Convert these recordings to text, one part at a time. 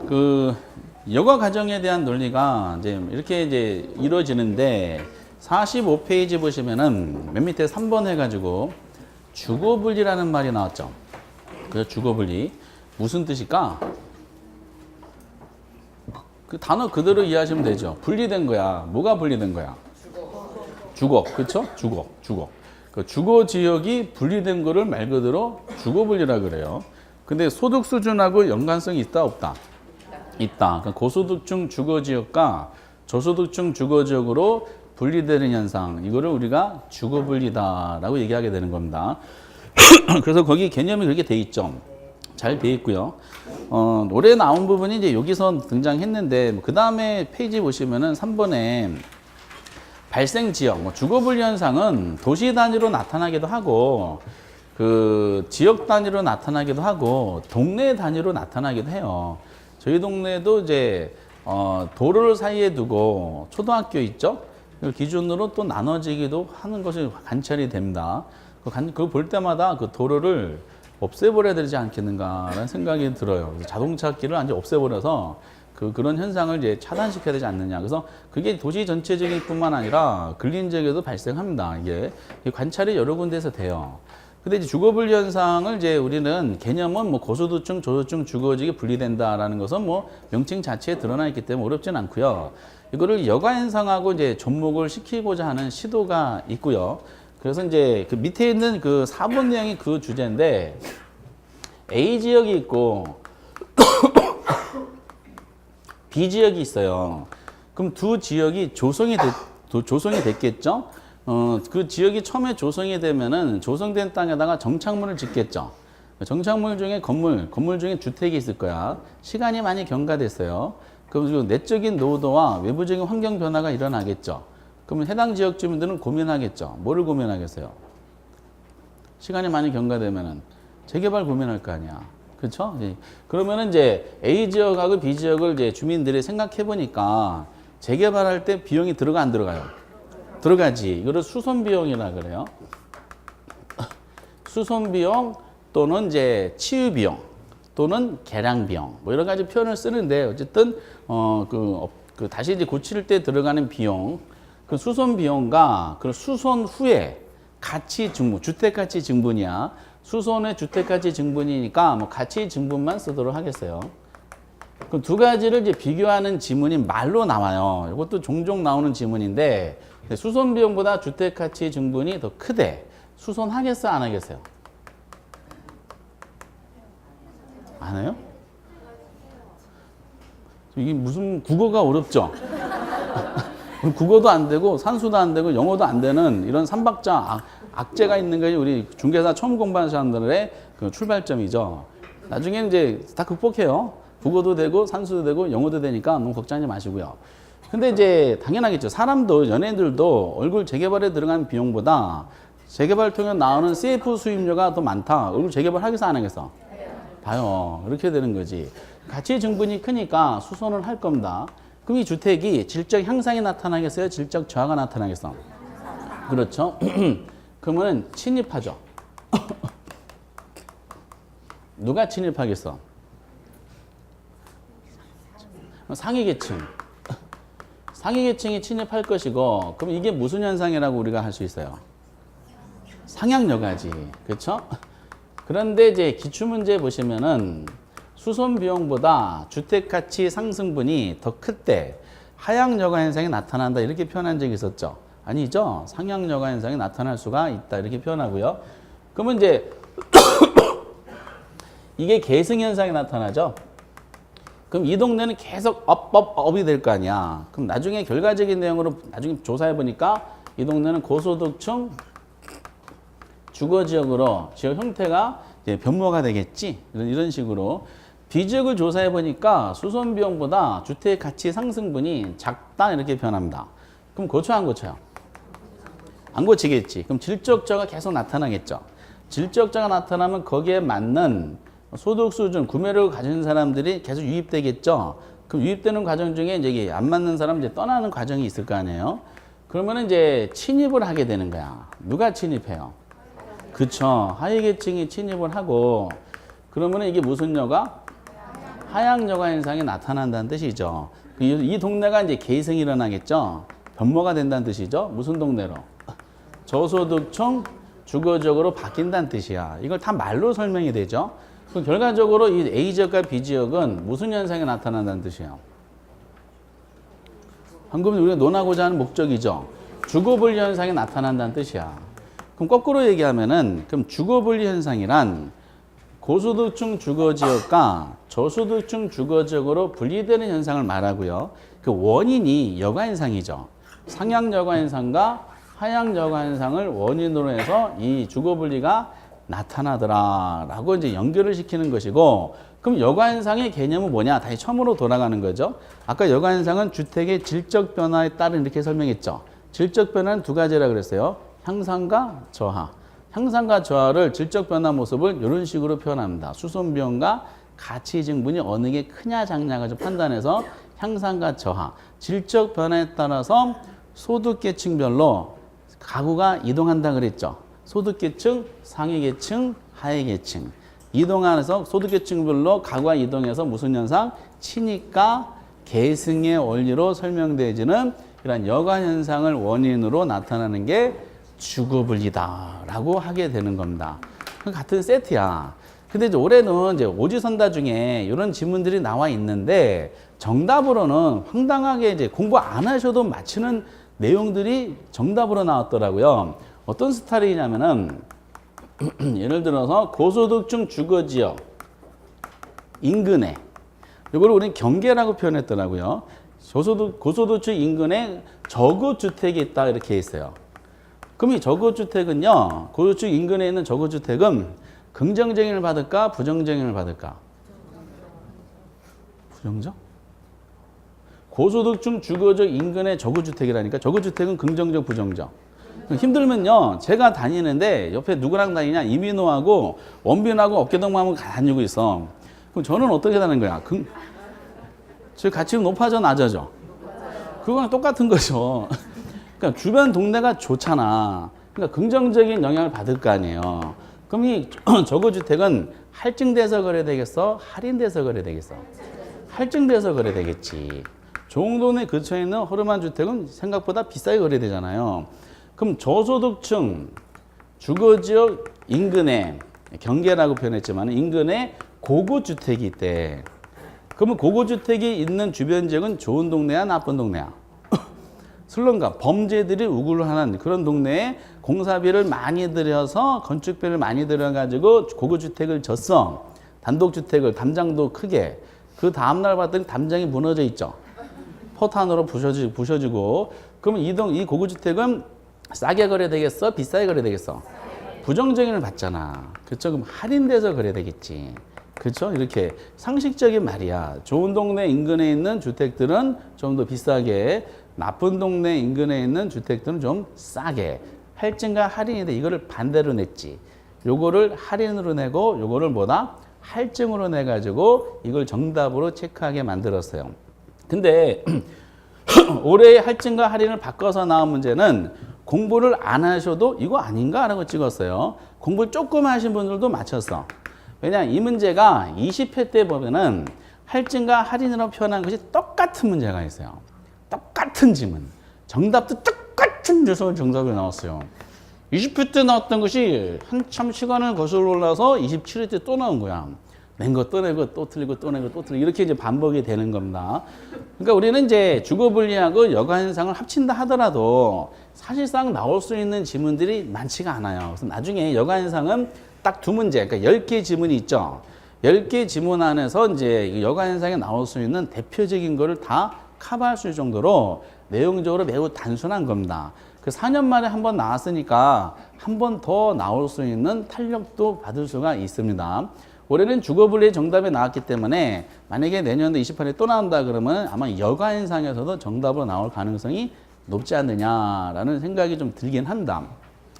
그 여가 과정에 대한 논리가 이제 이렇게 이제 이루어지는데 45페이지 보시면은 맨 밑에 3번 해가지고 주거분리라는 말이 나왔죠. 그 주거분리 무슨 뜻일까? 그 단어 그대로 이해하시면 되죠. 분리된 거야. 뭐가 분리된 거야? 주거. 그쵸? 주거. 그 주거 지역이 분리된 거를 말 그대로 주거분리라 그래요. 근데 소득 수준하고 연관성이 있다 없다? 있다. 그러니까 고소득층 주거지역과 저소득층 주거지역으로 분리되는 현상, 이거를 우리가 주거분리다라고 얘기하게 되는 겁니다. 그래서 거기 개념이 그렇게 돼 있죠. 잘 돼 있고요. 올해 나온 부분이 이제 여기서 등장했는데 그 다음에 페이지 보시면은 3번에 발생 지역, 주거분리 현상은 도시 단위로 나타나기도 하고 그 지역 단위로 나타나기도 하고 동네 단위로 나타나기도 해요. 저희 동네도 이제 도로를 사이에 두고 초등학교 있죠? 그 기준으로 또 나눠지기도 하는 것이 관찰이 됩니다. 그거 볼 때마다 그 도로를 없애버려야 되지 않겠는가라는 생각이 들어요. 자동차 길을 완전 없애버려서 그런 현상을 이제 차단시켜야 되지 않느냐. 그래서 그게 도시 전체적인 뿐만 아니라 근린 지역에도 발생합니다. 이게 관찰이 여러 군데에서 돼요. 근데 이제 주거분리 현상을 이제 우리는 개념은 뭐 고소득층, 저소득층 주거지역이 분리된다라는 것은 뭐 명칭 자체에 드러나 있기 때문에 어렵진 않고요. 이거를 여가 현상하고 이제 접목을 시키고자 하는 시도가 있고요. 그래서 이제 그 밑에 있는 그 4번 내용이 그 주제인데 A 지역이 있고 B 지역이 있어요. 그럼 두 지역이 조성이 됐겠죠? 그 지역이 처음에 조성이 되면은 조성된 땅에다가 정착물을 짓겠죠. 정착물 중에 건물 중에 주택이 있을 거야. 시간이 많이 경과됐어요. 그럼 내적인 노후도와 외부적인 환경 변화가 일어나겠죠. 그러면 해당 지역 주민들은 고민하겠죠. 뭐를 고민하겠어요? 시간이 많이 경과되면은 재개발 고민할 거 아니야. 그렇죠? 그러면은 이제 A 지역하고 B 지역을 이제 주민들이 생각해 보니까 재개발할 때 비용이 들어가 안 들어가요? 들어가지. 이거를 수선 비용이라 그래요. 수선 비용 또는 이제 치유 비용 또는 개량 비용 뭐 여러 가지 표현을 쓰는데 어쨌든 다시 이제 고칠 때 들어가는 비용, 그 수선 비용과 그 수선 후에 가치 증분, 주택 가치 증분이야. 수선의 주택 가치 증분이니까 뭐 가치 증분만 쓰도록 하겠어요. 그 두 가지를 이제 비교하는 지문이 말로 나와요. 이것도 종종 나오는 지문인데 수선 비용보다 주택 가치 증분이 더 크대. 수선하겠어, 안 하겠어요? 안 해요? 이게 무슨 국어가 어렵죠? 국어도 안 되고 산수도 안 되고 영어도 안 되는 이런 삼박자 악재가 있는 것이 우리 중개사 처음 공부하는 사람들의 그 출발점이죠. 나중에는 이제 다 극복해요. 국어도 되고 산수도 되고 영어도 되니까 너무 걱정하지 마시고요. 근데 이제 당연하겠죠. 사람도 연예인들도 얼굴 재개발에 들어간 비용보다 재개발 통해 나오는 CF 수입료가 더 많다. 얼굴 재개발 하겠어 안 하겠어? 봐요. 이렇게 되는 거지. 가치 증분이 크니까 수선을 할 겁니다. 그럼 이 주택이 질적 향상이 나타나겠어요? 질적 저하가 나타나겠어? 그렇죠. 그러면 침입하죠. 누가 침입하겠어? 상위계층. 상위계층이 침입할 것이고, 그럼 이게 무슨 현상이라고 우리가 할 수 있어요? 상향여가지. 그렇죠? 그런데 이제 기출문제 보시면은 수선 비용보다 주택 가치 상승분이 더 클 때 하향여가 현상이 나타난다 이렇게 표현한 적이 있었죠. 아니죠. 상향여가 현상이 나타날 수가 있다 이렇게 표현하고요. 그러면 이제 이게 계승 현상이 나타나죠. 그럼 이 동네는 계속 업이 될 거 아니야. 그럼 나중에 결과적인 내용으로 나중에 조사해 보니까 이 동네는 고소득층 주거지역으로 지역 형태가 이제 변모가 되겠지. 이런 식으로. B지역을 조사해 보니까 수선 비용보다 주택 가치 상승분이 작다 이렇게 표현합니다. 그럼 고쳐요 안 고쳐요? 안 고치겠지. 그럼 질적 저하가 계속 나타나겠죠. 질적 저하가 나타나면 거기에 맞는 소득 수준, 구매력을 가진 사람들이 계속 유입되겠죠. 그럼 유입되는 과정 중에 이제 안 맞는 사람 이제 떠나는 과정이 있을 거 아니에요. 그러면 이제 침입을 하게 되는 거야. 누가 침입해요? 그쵸. 하위계층이 침입을 하고, 그러면 이게 무슨 여가? 하향 여가 현상이 나타난다는 뜻이죠. 이 동네가 이제 계승이 일어나겠죠. 변모가 된다는 뜻이죠. 무슨 동네로? 저소득층 주거지역으로 바뀐다는 뜻이야. 이걸 다 말로 설명이 되죠. 그럼 결과적으로 이 A지역과 B지역은 무슨 현상이 나타난다는 뜻이에요? 방금 우리가 논하고자 하는 목적이죠. 주거분리 현상이 나타난다는 뜻이야. 그럼 거꾸로 얘기하면은 그럼 주거분리 현상이란 고소득층 주거지역과 저소득층 주거지역으로 분리되는 현상을 말하고요. 그 원인이 여가현상이죠. 상향 여가현상과 하향 여가현상을 원인으로 해서 이 주거분리가 나타나더라라고 이제 연결을 시키는 것이고, 그럼 여가현상의 개념은 뭐냐? 다시 처음으로 돌아가는 거죠. 아까 여가현상은 주택의 질적 변화에 따른 이렇게 설명했죠. 질적 변화는 두 가지라 그랬어요. 향상과 저하. 향상과 저하를 질적 변화 모습을 이런 식으로 표현합니다. 수송비용과 가치 증분이 어느 게 크냐 작냐가 좀 판단해서 향상과 저하. 질적 변화에 따라서 소득계층별로 가구가 이동한다 그랬죠. 소득계층, 상위계층, 하위계층. 이동하면서 소득계층별로 가구가 이동해서 무슨 현상? 친이가 계승의 원리로 설명되어지는 이런 여가현상을 원인으로 나타나는 게 주거분리다라고 하게 되는 겁니다. 같은 세트야. 근데 이제 올해는 이제 오지선다 중에 이런 지문들이 나와 있는데 정답으로는 황당하게 이제 공부 안 하셔도 맞히는 내용들이 정답으로 나왔더라고요. 어떤 스타일이냐면은 예를 들어서 고소득층 주거지역 인근에 이걸 우리는 경계라고 표현했더라고요. 고소득층 인근에 저거주택이 있다 이렇게 있어요. 그럼 이 저거주택은요, 고소득층 인근에 있는 저거주택은 긍정적 영향을 받을까, 부정적 영향을 받을까? 부정적? 고소득층 주거지역 인근의 저거주택이라니까. 저거주택은 긍정적, 부정적. 힘들면요, 제가 다니는데 옆에 누구랑 다니냐? 이민호하고 원빈하고 어깨동무하고 다니고 있어. 그럼 저는 어떻게 다니는 거야? 저 가치가 높아져, 낮아져? 그거랑 똑같은 거죠. 그러니까 주변 동네가 좋잖아. 그러니까 긍정적인 영향을 받을 거 아니에요. 그럼 이 저거주택은 할증돼서 거래되겠어? 할인돼서 거래되겠어? 할증돼서 거래되겠지. 좋은 동네 근처에 있는 허름한 주택은 생각보다 비싸게 거래되잖아요. 그럼 저소득층 주거지역 인근에 경계라고 표현했지만 인근에 고급주택이 있대. 그러면 고급주택이 있는 주변 지역은 좋은 동네야, 나쁜 동네야? 슬럼가 범죄들이 우글하는 그런 동네에 공사비를 많이 들여서 건축비를 많이 들여가지고 고급주택을 졌어. 단독주택을 담장도 크게. 그 다음날 봤더니 담장이 무너져 있죠. 포탄으로 부셔지고. 그러면 이 고급주택은 싸게 거래되겠어? 비싸게 거래되겠어? 부정적인을 받잖아. 그렇죠? 그럼 할인돼서 거래되겠지. 그렇죠? 이렇게 상식적인 말이야. 좋은 동네 인근에 있는 주택들은 좀 더 비싸게, 나쁜 동네 인근에 있는 주택들은 좀 싸게. 할증과 할인이 돼. 이거를 반대로 냈지. 요거를 할인으로 내고 요거를 뭐다? 할증으로 내가지고 이걸 정답으로 체크하게 만들었어요. 근데 올해의 할증과 할인을 바꿔서 나온 문제는 공부를 안 하셔도 이거 아닌가? 라고 찍었어요. 공부를 조금 하신 분들도 맞췄어. 왜냐하면 이 문제가 20회 때 보면은 할증과 할인으로 표현한 것이 똑같은 문제가 있어요. 똑같은 지문. 정답도 똑같은 주소 정답이 나왔어요. 20회 때 나왔던 것이 한참 시간을 거슬러 올라서 27회 때 또 나온 거야. 낸 거 또 내고 또 틀리고 또 내고 또 틀리고 이렇게 이제 반복이 되는 겁니다. 그러니까 우리는 이제 주거분리하고 여가현상을 합친다 하더라도 사실상 나올 수 있는 지문들이 많지가 않아요. 그래서 나중에 여가현상은 딱 두 문제, 그러니까 10개 지문이 있죠. 10개 지문 안에서 이제 여가현상에 나올 수 있는 대표적인 거를 다 커버할 수 있을 정도로 내용적으로 매우 단순한 겁니다. 그 4년 만에 한 번 나왔으니까 한 번 더 나올 수 있는 탄력도 받을 수가 있습니다. 올해는 주거분리의 정답이 나왔기 때문에 만약에 내년도 28에 또 나온다 그러면 아마 여가현상에서도 정답으로 나올 가능성이 높지 않느냐라는 생각이 좀 들긴 한다.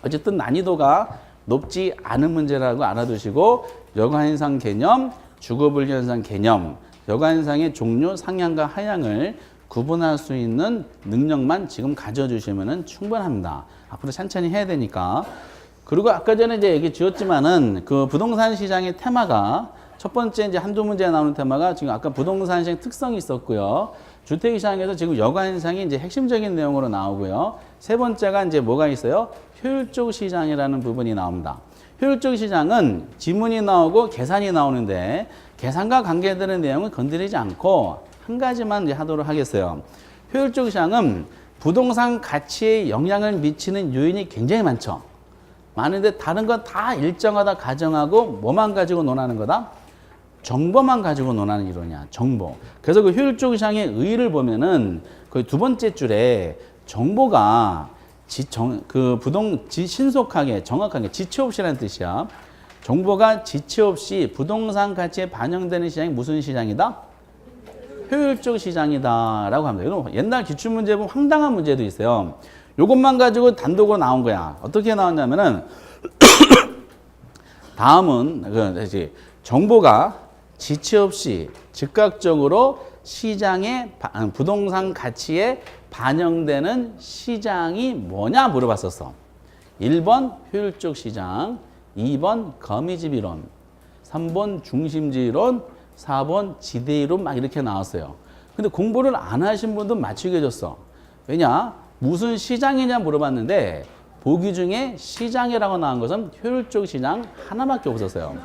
어쨌든 난이도가 높지 않은 문제라고 알아두시고 여가현상 개념, 주거분리 현상 개념, 여가현상의 종류, 상향과 하향을 구분할 수 있는 능력만 지금 가져주시면 충분합니다. 앞으로 천천히 해야 되니까. 그리고 아까 전에 이제 얘기 주었지만은 그 부동산 시장의 테마가 첫 첫 번째 이제 한두 문제에 나오는 테마가 지금 아까 부동산 시장 특성이 있었고요. 주택 시장에서 지금 여가 현상이 이제 핵심적인 내용으로 나오고요. 세 번째가 이제 뭐가 있어요? 효율적 시장이라는 부분이 나옵니다. 효율적 시장은 지문이 나오고 계산이 나오는데 계산과 관계되는 내용은 건드리지 않고 한 가지만 이제 하도록 하겠어요. 효율적 시장은 부동산 가치에 영향을 미치는 요인이 굉장히 많죠. 많은데 다른 건 다 일정하다 가정하고 뭐만 가지고 논하는 거다? 정보만 가지고 논하는 이론이야. 정보. 그래서 그 효율적 시장의 의의를 보면은 거의 두 번째 줄에 정보가 신속하게 정확하게 지체 없이라는 뜻이야. 정보가 지체 없이 부동산 가치에 반영되는 시장이 무슨 시장이다? 효율적 시장이다 라고 합니다. 이런 옛날 기출문제 보면 황당한 문제도 있어요. 요것만 가지고 단독으로 나온 거야. 어떻게 나왔냐면은 다음은 이제 정보가 지체 없이 즉각적으로 시장의 부동산 가치에 반영되는 시장이 뭐냐 물어봤었어. 1번 효율적 시장, 2번 거미집 이론, 3번 중심지 이론, 4번 지대 이론 막 이렇게 나왔어요. 근데 공부를 안 하신 분도 맞추게 해줬어. 왜냐? 무슨 시장이냐 물어봤는데 보기 중에 시장이라고 나온 것은 효율적 시장 하나밖에 없었어요.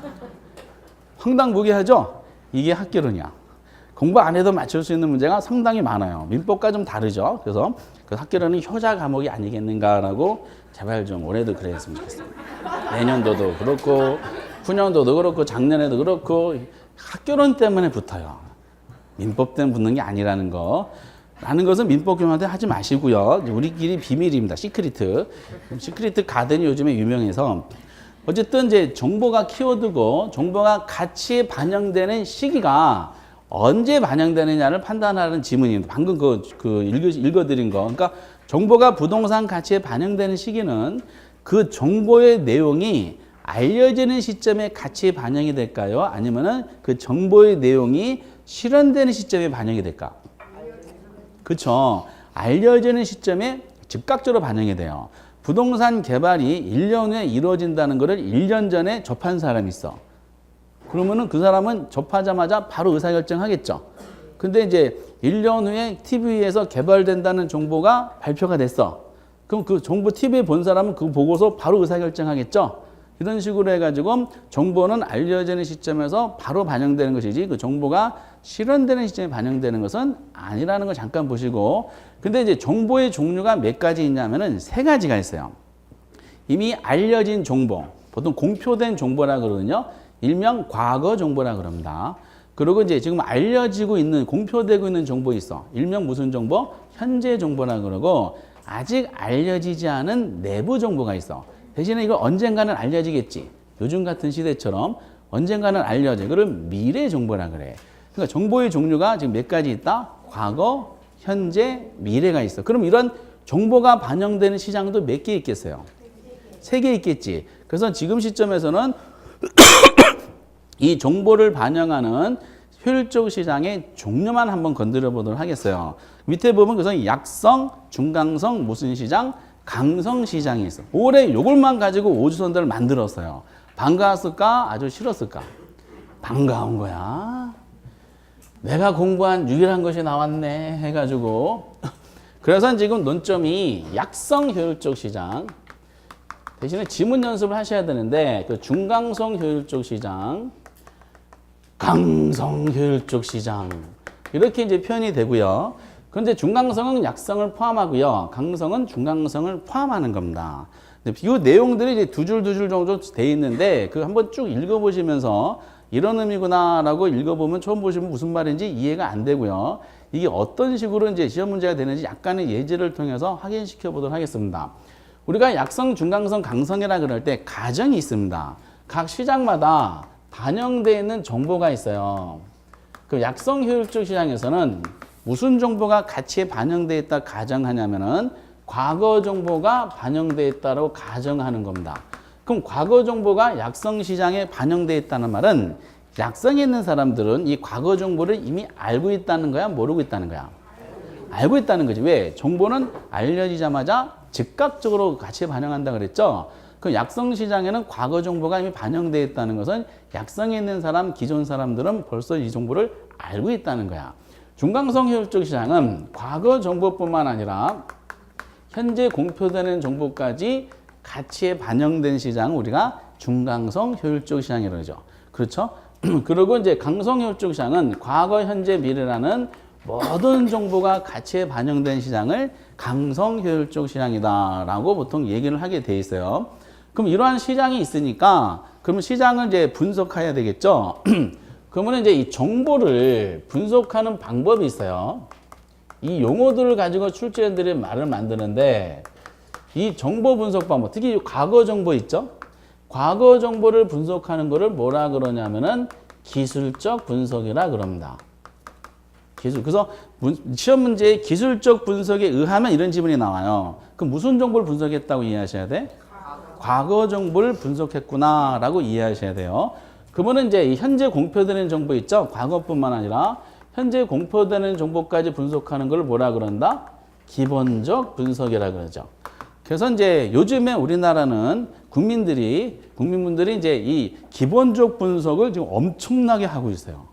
황당무계하죠? 이게 학개론이야. 공부 안 해도 맞출 수 있는 문제가 상당히 많아요. 민법과 좀 다르죠. 그래서 그 학개론은 효자 과목이 아니겠는가라고 제발 좀 올해도 그랬으면 좋겠어요. 내년도도 그렇고 후년도도 그렇고 작년에도 그렇고 학개론 때문에 붙어요. 민법 때문에 붙는 게 아니라는 거. 라는 것은 민법 교육한테 하지 마시고요. 우리끼리 비밀입니다. 시크리트. 시크리트 가든이 요즘에 유명해서 어쨌든 이제 정보가 키워드고 정보가 가치에 반영되는 시기가 언제 반영되느냐를 판단하는 지문입니다. 방금 읽어드린 거. 그러니까 정보가 부동산 가치에 반영되는 시기는 그 정보의 내용이 알려지는 시점에 가치에 반영이 될까요? 아니면은 그 정보의 내용이 실현되는 시점에 반영이 될까? 그렇죠. 알려지는 시점에 즉각적으로 반영이 돼요. 부동산 개발이 1년 후에 이루어진다는 것을 1년 전에 접한 사람이 있어. 그러면은 그 사람은 접하자마자 바로 의사결정하겠죠. 근데 이제 1년 후에 TV에서 개발된다는 정보가 발표가 됐어. 그럼 그 정보 TV에 본 사람은 그거 보고서 바로 의사결정하겠죠. 이런 식으로 해가지고 정보는 알려지는 시점에서 바로 반영되는 것이지 그 정보가 실현되는 시점에 반영되는 것은 아니라는 걸 잠깐 보시고, 근데 이제 정보의 종류가 몇 가지 있냐면은 세 가지가 있어요. 이미 알려진 정보, 보통 공표된 정보라 그러거든요. 일명 과거 정보라 그럽니다. 그리고 이제 지금 알려지고 있는, 공표되고 있는 정보 있어. 일명 무슨 정보? 현재 정보라 그러고, 아직 알려지지 않은 내부 정보가 있어. 대신에 이거 언젠가는 알려지겠지. 요즘 같은 시대처럼 언젠가는 알려져. 그걸 미래 정보라 그래. 그러니까 정보의 종류가 지금 몇 가지 있다? 과거, 현재, 미래가 있어. 그럼 이런 정보가 반영되는 시장도 몇 개 있겠어요? 3개 있겠지. 그래서 지금 시점에서는 이 정보를 반영하는 효율적 시장의 종류만 한번 건드려 보도록 하겠어요. 밑에 보면 그래서 약성, 중강성, 무슨 시장? 강성 시장이 있어. 올해 요걸만 가지고 오주선들을 만들었어요. 반가웠을까? 아주 싫었을까? 반가운 거야. 내가 공부한 유일한 것이 나왔네 해가지고. 그래서 지금 논점이 약성 효율적 시장. 대신에 지문 연습을 하셔야 되는데 그 중강성 효율적 시장, 강성 효율적 시장 이렇게 이제 표현이 되고요. 그런데 중강성은 약성을 포함하고요. 강성은 중강성을 포함하는 겁니다. 이 내용들이 이제 두 줄 정도 돼 있는데 그 한번 쭉 읽어보시면서 이런 의미구나라고 읽어보면 처음 보시면 무슨 말인지 이해가 안 되고요. 이게 어떤 식으로 이제 시험 문제가 되는지 약간의 예제를 통해서 확인시켜 보도록 하겠습니다. 우리가 약성, 중강성, 강성이라 그럴 때 가정이 있습니다. 각 시장마다 반영되어 있는 정보가 있어요. 그 약성 효율적 시장에서는 무슨 정보가 가치에 반영되어 있다 가정하냐면은 과거 정보가 반영되어 있다고 가정하는 겁니다. 그럼 과거 정보가 약성 시장에 반영되어 있다는 말은 약성에 있는 사람들은 이 과거 정보를 이미 알고 있다는 거야? 모르고 있다는 거야? 알고 있다는 거지. 왜? 정보는 알려지자마자 즉각적으로 가치에 반영한다 그랬죠? 그 약성 시장에는 과거 정보가 이미 반영되어 있다는 것은 약성에 있는 사람, 기존 사람들은 벌써 이 정보를 알고 있다는 거야. 중간성 효율적 시장은 과거 정보뿐만 아니라 현재 공표되는 정보까지 가치에 반영된 시장을 우리가 중간성 효율적 시장이라고 하죠. 그렇죠? 그리고 이제 강성 효율적 시장은 과거, 현재, 미래라는 모든 정보가 가치에 반영된 시장을 강성 효율적 시장이다라고 보통 얘기를 하게 돼 있어요. 그럼 이러한 시장이 있으니까 그러면 시장을 이제 분석해야 되겠죠. 그러면 이제 이 정보를 분석하는 방법이 있어요. 이 용어들을 가지고 출제자들이 말을 만드는데 이 정보 분석 방법, 특히 과거 정보 있죠? 과거 정보를 분석하는 거를 뭐라 그러냐면은 기술적 분석이라 그럽니다. 그래서 시험 문제에 기술적 분석에 의하면 이런 지문이 나와요. 그럼 무슨 정보를 분석했다고 이해하셔야 돼? 과거 정보를 분석했구나라고 이해하셔야 돼요. 그러면 이제 이 현재 공표되는 정보 있죠? 과거뿐만 아니라 현재 공표되는 정보까지 분석하는 걸 뭐라 그런다? 기본적 분석이라 그러죠. 그래서 이제 요즘에 우리나라는 국민분들이 이제 이 기본적 분석을 지금 엄청나게 하고 있어요.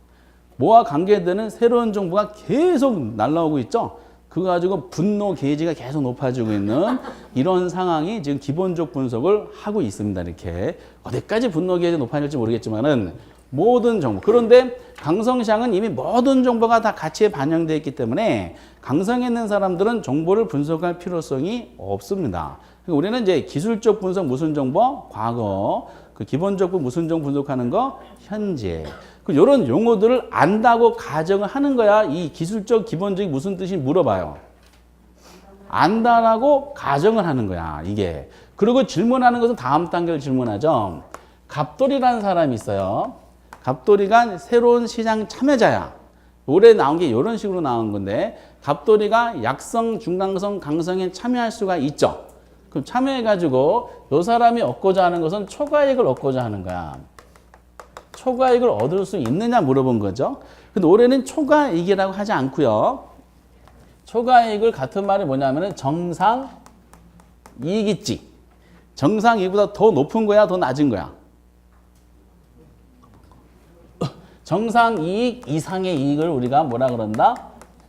뭐와 관계되는 새로운 정보가 계속 날라오고 있죠. 그거 가지고 분노 게이지가 계속 높아지고 있는 이런 상황이 지금 기본적 분석을 하고 있습니다. 이렇게 어디까지 분노 게이지가 높아질지 모르겠지만은 모든 정보. 그런데 강성시장은 이미 모든 정보가 다 가치에 반영되어 있기 때문에 강성에 있는 사람들은 정보를 분석할 필요성이 없습니다. 우리는 이제 기술적 분석 무슨 정보? 과거. 그 기본적으로 무슨 정보 분석하는 거? 현재. 이런 용어들을 안다고 가정을 하는 거야. 이 기술적 기본적이 무슨 뜻인지 물어봐요. 안다라고 가정을 하는 거야. 이게. 그리고 질문하는 것은 다음 단계를 질문하죠. 갑돌이라는 사람이 있어요. 갑돌이가 새로운 시장 참여자야. 올해 나온 게 이런 식으로 나온 건데 갑돌이가 약성, 중강성, 강성에 참여할 수가 있죠. 그럼 참여해가지고 이 사람이 얻고자 하는 것은 초과이익을 얻고자 하는 거야. 초과이익을 얻을 수 있느냐 물어본 거죠. 근데 올해는 초과이익이라고 하지 않고요. 초과이익을 같은 말이 뭐냐면은 정상이익이지. 정상이익보다 더 높은 거야, 더 낮은 거야? 정상이익 이상의 이익을 우리가 뭐라 그런다?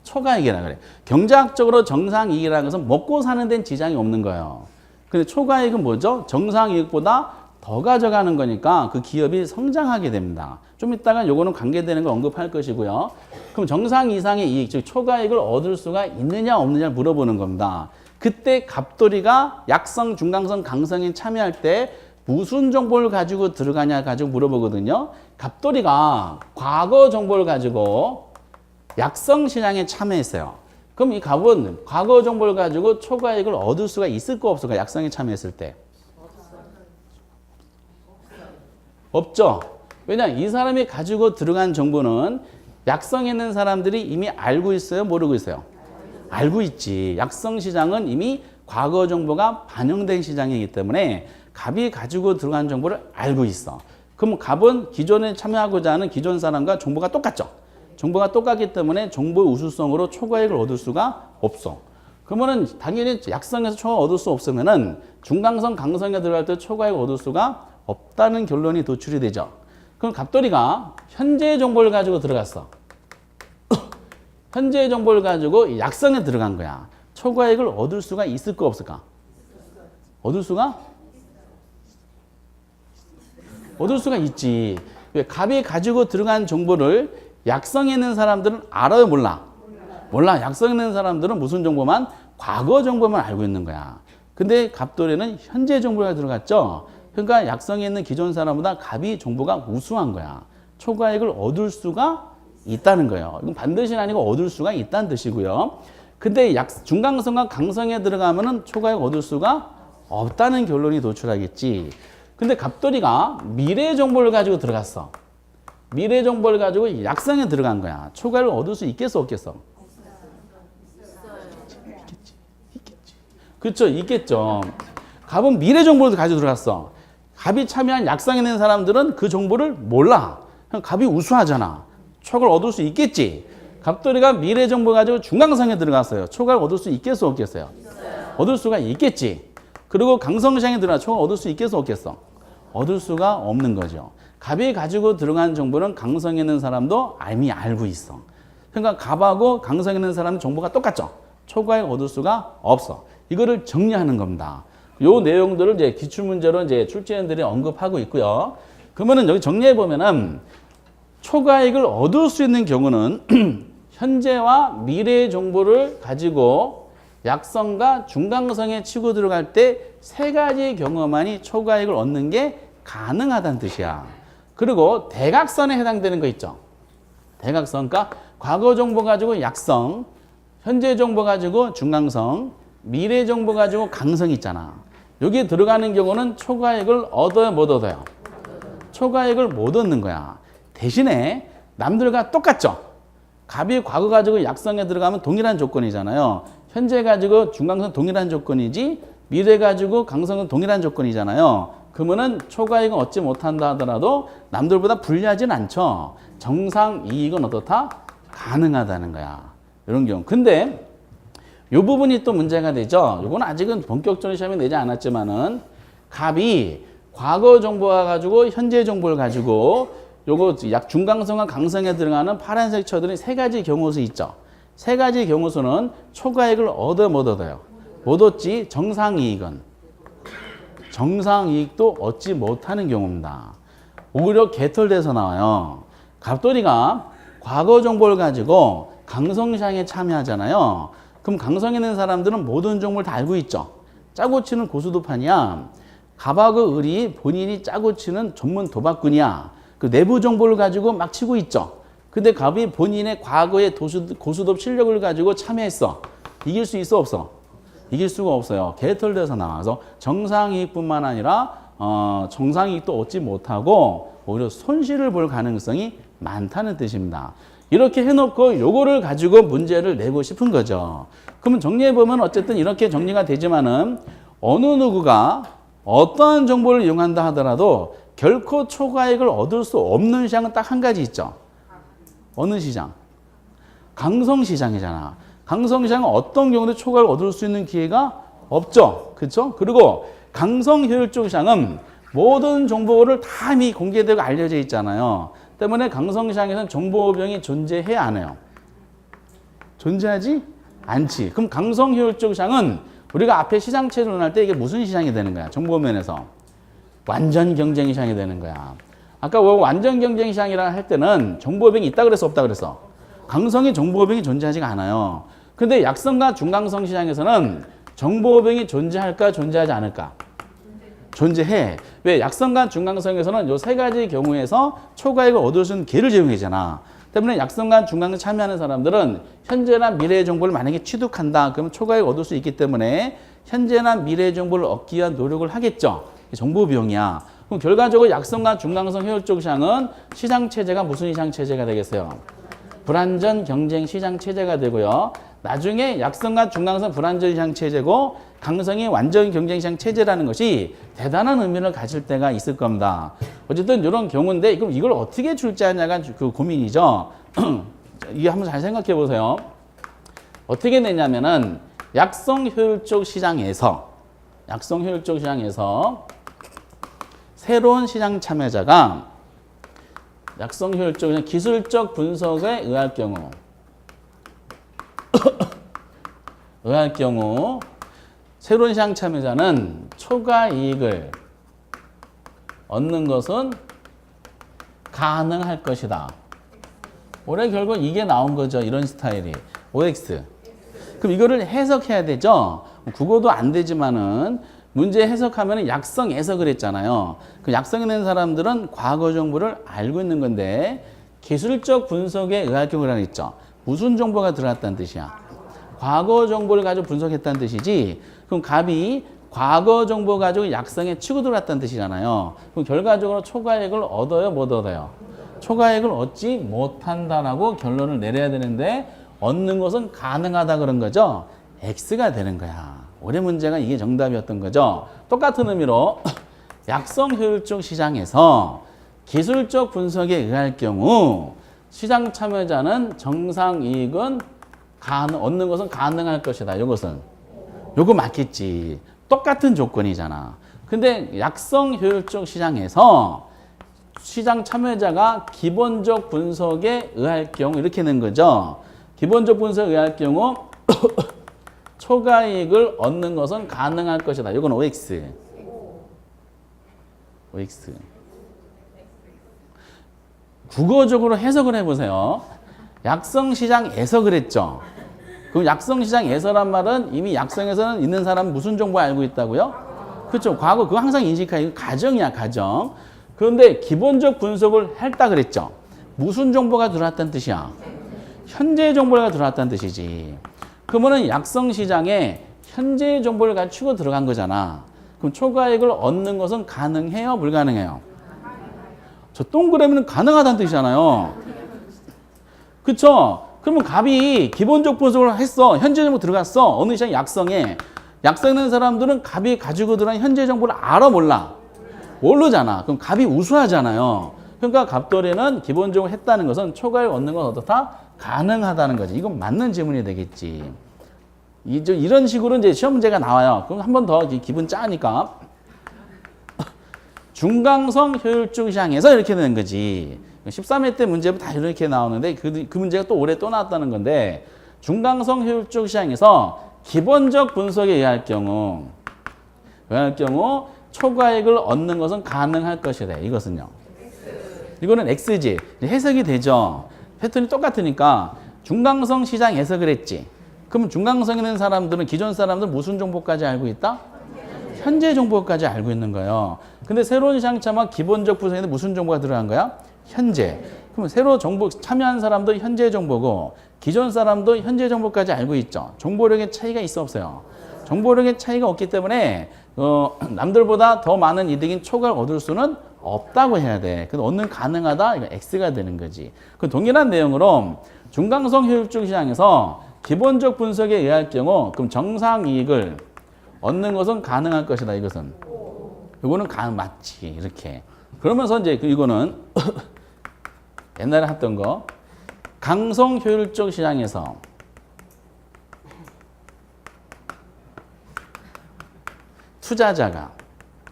초과이익이라 그래. 경제학적으로 정상이익이라는 것은 먹고 사는 데는 지장이 없는 거예요. 근데 초과이익은 뭐죠? 정상이익보다 더 가져가는 거니까 그 기업이 성장하게 됩니다. 좀 이따가 요거는 관계되는 걸 언급할 것이고요. 그럼 정상 이상의 이익, 즉 초과이익을 얻을 수가 있느냐 없느냐를 물어보는 겁니다. 그때 갑돌이가 약성, 중강성, 강성에 참여할 때 무슨 정보를 가지고 들어가냐 가지고 물어보거든요. 갑돌이가 과거 정보를 가지고 약성 시장에 참여했어요. 그럼 이 갑은 과거 정보를 가지고 초과이익을 얻을 수가 있을까 없을까? 약성에 참여했을 때. 없죠. 왜냐, 이 사람이 가지고 들어간 정보는 약성에 있는 사람들이 이미 알고 있어요, 모르고 있어요? 알고 있지. 약성 시장은 이미 과거 정보가 반영된 시장이기 때문에 갑이 가지고 들어간 정보를 알고 있어. 그럼 갑은 기존에 참여하고자 하는 기존 사람과 정보가 똑같죠. 정보가 똑같기 때문에 정보의 우수성으로 초과이익을 얻을 수가 없어. 그러면은 당연히 약성에서 초과를 얻을 수 없으면은 중강성, 강성에 들어갈 때 초과이익을 얻을 수가 없다는 결론이 도출이 되죠. 그럼 갑돌이가 현재의 정보를 가지고 들어갔어. 현재의 정보를 가지고 약성에 들어간 거야. 초과이익을 얻을 수가 있을까 없을까? 얻을 수가? 얻을 수가 있지. 왜? 갑이 가지고 들어간 정보를 약성에 있는 사람들은 알아요, 몰라? 몰라. 약성에 있는 사람들은 무슨 정보만? 과거 정보만 알고 있는 거야. 근데 갑돌이는 현재 정보가 들어갔죠. 그러니까 약성에 있는 기존 사람보다 갑이 정보가 우수한 거야. 초과이익을 얻을 수가 있다는 거예요. 이건 반드시는 아니고 얻을 수가 있다는 뜻이고요. 근데 중강성과 강성에 들어가면은 초과이익 얻을 수가 없다는 결론이 도출하겠지. 근데 갑돌이가 미래 정보를 가지고 들어갔어. 미래 정보를 가지고 약성에 들어간 거야. 초과이익을 얻을 수 있겠어, 없겠어? 있겠지. 그렇죠, 있겠죠. 갑은 미래 정보를 가지고 들어갔어. 갑이 참여한 약성에 있는 사람들은 그 정보를 몰라. 갑이 우수하잖아. 초과를 얻을 수 있겠지. 갑돌이가 미래 정보 가지고 중강성에 들어갔어요. 초과를 얻을 수 있겠어, 없겠어요? 얻을 수가 있겠지. 그리고 강성시장에 들어가 초과 얻을 수 있겠어 없겠어? 얻을 수가 없는 거죠. 갑이 가지고 들어간 정보는 강성에 있는 사람도 이미 알고 있어. 그러니까 갑하고 강성에 있는 사람은 정보가 똑같죠. 초과액 얻을 수가 없어. 이거를 정리하는 겁니다. 요 내용들을 이제 기출문제로 이제 출제위원들이 언급하고 있고요. 그러면은 여기 정리해 보면은 초과액을 얻을 수 있는 경우는 현재와 미래의 정보를 가지고 약성과 중강성에 치고 들어갈 때 세 가지 경우만이 초과액을 얻는 게 가능하다는 뜻이야. 그리고 대각선에 해당되는 거 있죠. 대각선, 그러니까 과거 정보 가지고 약성, 현재 정보 가지고 중강성, 미래 정보 가지고 강성 있잖아. 여기에 들어가는 경우는 초과액을 얻어요, 못 얻어요? 초과액을 못 얻는 거야. 대신에 남들과 똑같죠. 갑이 과거 가지고 약성에 들어가면 동일한 조건이잖아요. 현재 가지고 중강성 동일한 조건이지 미래 가지고 강성은 동일한 조건이잖아요. 그러면은 초과액은 얻지 못한다 하더라도 남들보다 불리하진 않죠. 정상 이익은 어떻다? 가능하다는 거야. 이런 경우. 근데 이 부분이 또 문제가 되죠. 이건 아직은 본격적인 시험에 내지 않았지만은 갑이 과거 정보와 가지고 현재 정보를 가지고 요거 약 중강성과 강성에 들어가는 파란색 쳐들이 세 가지 경우수 있죠. 세 가지 경우수는 초과액을 얻어 못 얻어요. 못 얻지. 정상이익은 정상이익도 얻지 못하는 경우입니다. 오히려 개털돼서 나와요. 갑돌이가 과거 정보를 가지고 강성시장에 참여하잖아요. 그럼 강성에 있는 사람들은 모든 정보를 다 알고 있죠. 짜고 치는 고수도판이야. 갑하고 을이 본인이 짜고 치는 전문 도박꾼이야. 그 내부 정보를 가지고 막 치고 있죠. 근데 갑이 본인의 과거의 고수톱 실력을 가지고 참여했어. 이길 수 있어 없어? 이길 수가 없어요. 개털돼서 나와서 정상이익뿐만 아니라 정상이익도 얻지 못하고 오히려 손실을 볼 가능성이 많다는 뜻입니다. 이렇게 해놓고 요거를 가지고 문제를 내고 싶은 거죠. 그러면 정리해보면 어쨌든 이렇게 정리가 되지만은 어느 누구가 어떠한 정보를 이용한다 하더라도 결코 초과액을 얻을 수 없는 시장은 딱 한 가지 있죠. 어느 시장? 강성시장이잖아. 강성시장은 어떤 경우도 초과액을 얻을 수 있는 기회가 없죠. 그렇죠? 그리고 강성효율적 시장은 모든 정보를 다 이미 공개되고 알려져 있잖아요. 때문에 강성시장에서는 정보병이 존재해야 안 해요. 존재하지 않지. 그럼 강성효율적 시장은 우리가 앞에 시장체를 논할 때 이게 무슨 시장이 되는 거야? 정보면에서. 완전 경쟁 시장이 되는 거야. 아까 완전 경쟁 시장이라 할 때는 정보병이 있다 그랬어, 없다 그랬어? 강성의 정보병이 존재하지가 않아요. 근데 약성과 중강성 시장에서는 정보병이 존재할까, 존재하지 않을까? 존재해. 왜? 약성과 중강성에서는 요 세 가지 경우에서 초과액을 얻을 수 있는 기회를 제공하잖아. 때문에 약성과 중강성 참여하는 사람들은 현재나 미래의 정보를 만약에 취득한다. 그러면 초과액을 얻을 수 있기 때문에 현재나 미래의 정보를 얻기 위한 노력을 하겠죠. 정보 비용이야. 그럼 결과적으로 약성과 중강성 효율적 시장은 시장 체제가 무슨 시장 체제가 되겠어요? 불완전 경쟁 시장 체제가 되고요. 나중에 약성과 중강성 불완전 시장 체제고 강성이 완전 경쟁 시장 체제라는 것이 대단한 의미를 가질 때가 있을 겁니다. 어쨌든 이런 경우인데 그럼 이걸 어떻게 출제하냐가 그 고민이죠. 이게 한번 잘 생각해 보세요. 어떻게 내냐면은 약성 효율적 시장에서 새로운 시장 참여자가 약성 효율적 기술적 분석에 의할 경우 새로운 시장 참여자는 초과 이익을 얻는 것은 가능할 것이다. 올해 결국 이게 나온 거죠. 이런 스타일이. OX. 그럼 이거를 해석해야 되죠. 국어도 안 되지만은 문제 해석하면 약성에서 그랬잖아요. 그 약성에 있는 사람들은 과거 정보를 알고 있는 건데 기술적 분석에 의할 경우라는 있죠. 무슨 정보가 들어갔다는 뜻이야? 과거 정보를 가지고 분석했다는 뜻이지. 그럼 갑이 과거 정보 가지고 약성에 치고 들어갔다는 뜻이잖아요. 그럼 결과적으로 초과액을 얻어요, 못 얻어요? 초과액을 얻지 못한다라고 결론을 내려야 되는데 얻는 것은 가능하다 그런 거죠. X가 되는 거야. 올해 문제가 이게 정답이었던 거죠. 똑같은 의미로 약성 효율적 시장에서 기술적 분석에 의할 경우 시장 참여자는 정상 이익은 얻는 것은 가능할 것이다. 이것은 요거 맞겠지. 똑같은 조건이잖아. 근데 약성 효율적 시장에서 시장 참여자가 기본적 분석에 의할 경우 이렇게 낸 거죠. 기본적 분석에 의할 경우 초과이익을 얻는 것은 가능할 것이다. 이건 OX. OX. 국어적으로 해석을 해보세요. 약성시장에서 그랬죠. 그럼 약성시장에서란 말은 이미 약성에서는 있는 사람 무슨 정보 알고 있다고요? 그렇죠. 과거 그거 항상 인식하기 가정이야, 가정. 그런데 기본적 분석을 했다 그랬죠. 무슨 정보가 들어왔다는 뜻이야? 현재 정보가 들어왔다는 뜻이지. 그러면은 약성시장에 현재 정보를 갖추고 들어간 거잖아. 그럼 초과이익을 얻는 것은 가능해요? 불가능해요? 저 동그라미는 가능하다는 뜻이잖아요. 그쵸? 그러면 갑이 기본적 분석을 했어. 현재 정보 들어갔어. 어느 시장 약성에. 약성된 사람들은 갑이 가지고 들어간 현재 정보를 알아 몰라? 모르잖아. 그럼 갑이 우수하잖아요. 그러니까 갑돌이는 기본적으로 했다는 것은 초과이익 얻는 건 어떻다? 가능하다는 거지. 이건 맞는 질문이 되겠지. 이런 식으로 이제 시험 문제가 나와요. 그럼 한 번 더 기분 짜니까. 중강성 효율적 시장에서 이렇게 되는 거지. 13회 때 문제부터 다 이렇게 나오는데 그 문제가 또 올해 또 나왔다는 건데 중강성 효율적 시장에서 기본적 분석에 의할 경우 초과이익을 얻는 것은 가능할 것이래. 이것은요. 이거는 X지. 해석이 되죠. 패턴이 똑같으니까 중강성 시장에서 그랬지. 그럼 중강성 있는 사람들은 기존 사람들은 무슨 정보까지 알고 있다? 현재 정보까지 알고 있는 거예요. 근데 새로운 시장 참여 기본적 분석에는 무슨 정보가 들어간 거야? 현재. 그럼 새로 정보 참여한 사람도 현재 정보고 기존 사람도 현재 정보까지 알고 있죠. 정보력의 차이가 있어 없어요? 정보력의 차이가 없기 때문에 남들보다 더 많은 이득인 초과를 얻을 수는 없다고 해야 돼. 근데 얻는 가능하다? 이거 X가 되는 거지. 그 동일한 내용으로 중강성 효율적 시장에서 기본적 분석에 의할 경우 그럼 정상 이익을 얻는 것은 가능할 것이다. 이것은. 이거는 맞지. 이렇게. 그러면서 이제 이거는 옛날에 했던 거. 강성 효율적 시장에서 투자자가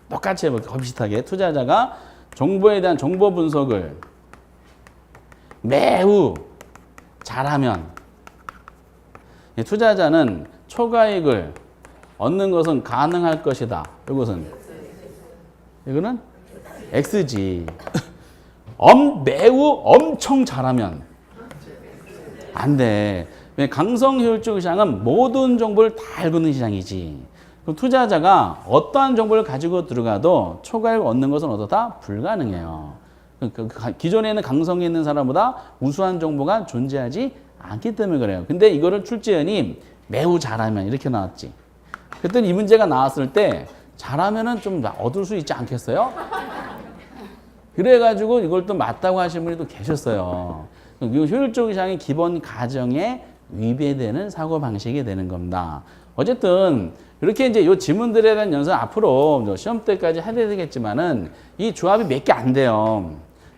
똑같이 해볼게요. 비슷하게. 투자자가 정보에 대한 정보 분석을 매우 잘하면 투자자는 초과이익을 얻는 것은 가능할 것이다. 이거는 X지. 매우 엄청 잘하면 안 돼. 강성 효율적 시장은 모든 정보를 다 알고 있는 시장이지. 그럼 투자자가 어떠한 정보를 가지고 들어가도 초과이익을 얻는 것은 어떻다? 불가능해요. 기존에 있는 강성에 있는 사람보다 우수한 정보가 존재하지 않기 때문에 그래요. 근데 이거를 출제원이 매우 잘하면 이렇게 나왔지. 그랬더니 이 문제가 나왔을 때 잘하면은 좀 얻을 수 있지 않겠어요? 그래가지고 이걸 또 맞다고 하신 분이 또 계셨어요. 이 효율적 시장의 기본 가정에 위배되는 사고방식이 되는 겁니다. 어쨌든 이렇게 이제 이 지문들에 대한 연습 앞으로 시험 때까지 해야 되겠지만은 이 조합이 몇 개 안 돼요.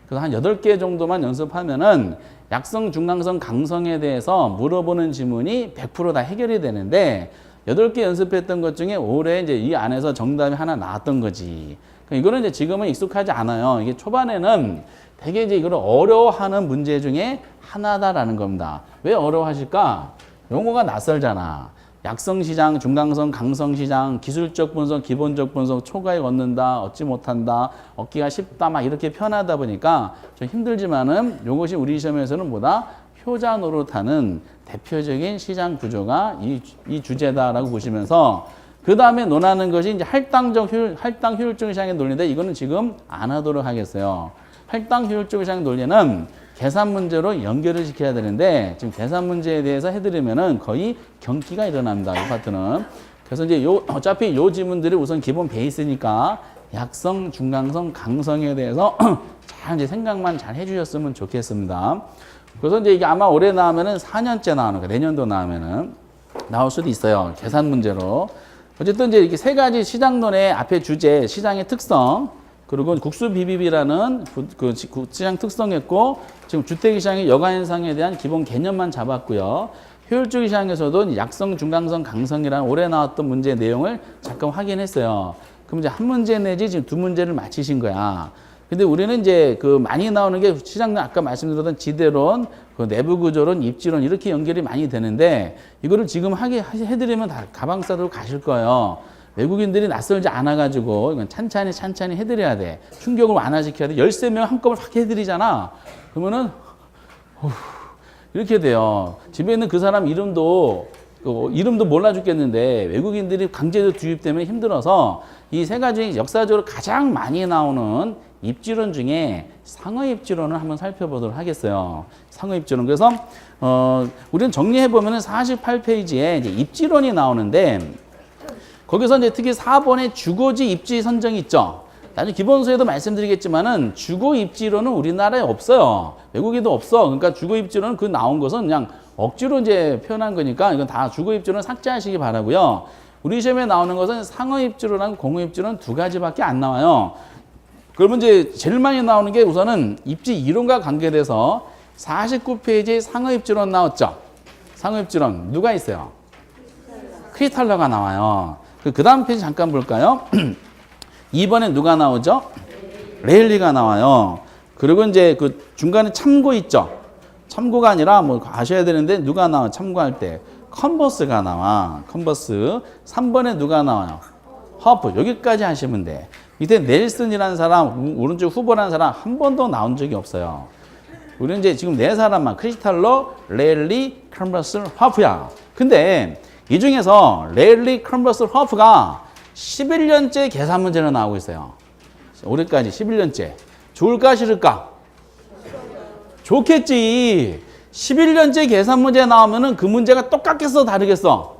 그래서 한 8개 정도만 연습하면은 약성, 중강성, 강성에 대해서 물어보는 지문이 100% 다 해결이 되는데 8개 연습했던 것 중에 올해 이제 이 안에서 정답이 하나 나왔던 거지. 이거는 이제 지금은 익숙하지 않아요. 이게 초반에는 되게 이제 이걸 어려워하는 문제 중에 하나다라는 겁니다. 왜 어려워하실까? 용어가 낯설잖아. 약성시장, 중강성, 강성시장, 기술적 분석, 기본적 분석, 초과이익 얻는다, 얻지 못한다, 얻기가 쉽다, 막 이렇게 표현하다 보니까 좀 힘들지만은 이것이 우리 시험에서는 보다 효자 노릇하는 대표적인 시장 구조가 이 주제다라고 보시면서 그 다음에 논하는 것이 이제 할당 효율적 시장의 논리인데 이거는 지금 안 하도록 하겠어요. 할당 효율적 시장 논리는 계산 문제로 연결을 시켜야 되는데 지금 계산 문제에 대해서 해드리면은 거의 경기가 일어납니다. 이 파트는. 그래서 이제 어차피 요 지문들이 우선 기본 베이스니까 약성, 중강성, 강성에 대해서 잘 이제 생각만 잘 해주셨으면 좋겠습니다. 그래서 이제 이게 아마 올해 나오면은 4년째 나오는 거예요. 내년도 나오면은 나올 수도 있어요. 계산 문제로. 어쨌든 이제 이렇게 세 가지 시장론의 앞에 주제, 시장의 특성, 그리고 국수 비비비라는 그 시장 특성했고 지금 주택시장의 여가현상에 대한 기본 개념만 잡았고요. 효율적 시장에서도 약성, 중강성, 강성이라는 올해 나왔던 문제 내용을 잠깐 확인했어요. 그럼 이제 한 문제 내지 지금 두 문제를 맞히신 거야. 근데 우리는 이제 그 많이 나오는 게 시장 아까 말씀드렸던 지대론, 그 내부 구조론, 입지론 이렇게 연결이 많이 되는데 이거를 지금 해드리면 다 가방 싸들고 가실 거예요. 외국인들이 낯설지 않아가지고 이건 찬찬히 해드려야 돼. 충격을 완화시켜야 돼. 13명 한꺼번에 확 해드리잖아. 그러면은 이렇게 돼요. 집에 있는 그 사람 이름도 몰라 죽겠는데 외국인들이 강제로 투입되면 힘들어서 이 세 가지 역사적으로 가장 많이 나오는 입지론 중에 상어 입지론을 한번 살펴보도록 하겠어요. 상어 입지론. 그래서 우리는 정리해 보면은 48페이지에 이제 입지론이 나오는데 거기서 이제 특히 4번에 주거지 입지 선정이 있죠. 나중에 기본서에도 말씀드리겠지만은 주거 입지론은 우리나라에 없어요. 외국에도 없어. 그러니까 주거 입지론은 그 나온 것은 그냥 억지로 이제 표현한 거니까 이건 다 주거 입지론 삭제하시기 바라고요. 우리 시험에 나오는 것은 상어 입지론하고 공어 입지론 두 가지밖에 안 나와요. 그러면 이제 제일 많이 나오는 게 우선은 입지 이론과 관계돼서 49페이지에 상어 입지론 나왔죠. 상어 입지론 누가 있어요? 크리스탈러가 나와요. 그 다음 페이지 잠깐 볼까요? 2번에 누가 나오죠? 레일리가 나와요. 그리고 이제 그 중간에 참고 있죠. 참고가 아니라 뭐 아셔야 되는데 누가 나와? 참고할 때 컨버스가 나와. 컨버스. 3번에 누가 나와요? 허프. 여기까지 하시면 돼. 밑에 넬슨이라는 사람, 오른쪽 후보라는 사람 한 번도 나온 적이 없어요. 우리는 이제 지금 네 사람만 크리스탈러, 레일리, 컨버스, 허프야. 근데 이 중에서 레일리, 컨버스, 허프가 11년째 계산 문제로 나오고 있어요. 올해까지 11년째. 좋을까 싫을까? 좋겠지. 11년째 계산 문제 나오면은 그 문제가 똑같겠어 다르겠어?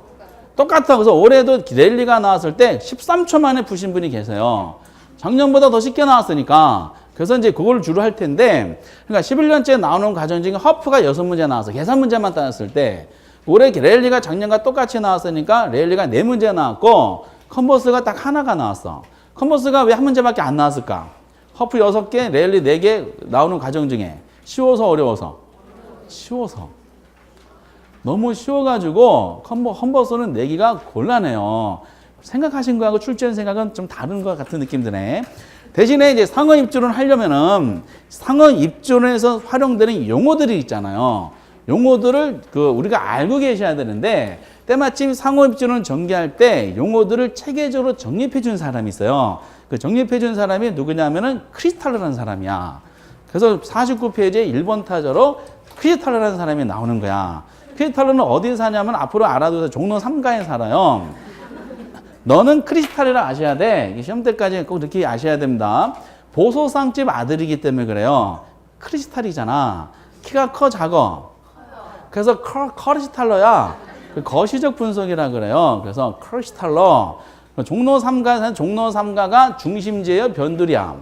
똑같아. 그래서 올해도 레일리가 나왔을 때 13초 만에 푸신 분이 계세요. 작년보다 더 쉽게 나왔으니까. 그래서 이제 그걸 주로 할 텐데, 그러니까 11년째 나오는 과정 중에 허프가 6문제 나와서 계산 문제만 따졌을 때, 올해 레일리가 작년과 똑같이 나왔으니까 레일리가 4문제 나왔고, 컨버스가 딱 하나가 나왔어. 컨버스가 왜 한 문제밖에 안 나왔을까? 허프 6개, 레일리 4개 나오는 과정 중에 쉬워서 어려워서? 쉬워서. 너무 쉬워가지고 컨버스는 내기가 곤란해요. 생각하신 거하고 출제한 생각은 좀 다른 것 같은 느낌 드네. 대신에 이제 상어 입지론 하려면은 상어 입지론에서 활용되는 용어들이 있잖아요. 용어들을 우리가 알고 계셔야 되는데 때마침 상어 입지론 전개할 때 용어들을 체계적으로 정립해 준 사람이 있어요. 그 정립해 준 사람이 누구냐면은 크리스탈러라는 사람이야. 그래서 49페이지에 1번 타자로 크리스탈러라는 사람이 나오는 거야. 크리스탈러는 어디 사냐면 앞으로 알아두세요. 종로 3가에 살아요. 너는 크리스탈이라 아셔야 돼. 시험 때까지 꼭 이렇게 아셔야 됩니다. 보소상집 아들이기 때문에 그래요. 크리스탈이잖아. 키가 커 작어. 그래서 크리스탈러야. 거시적 분석이라 그래요. 그래서 크리스탈러. 종로 3가 종로 3가가 중심지예요, 변두리야.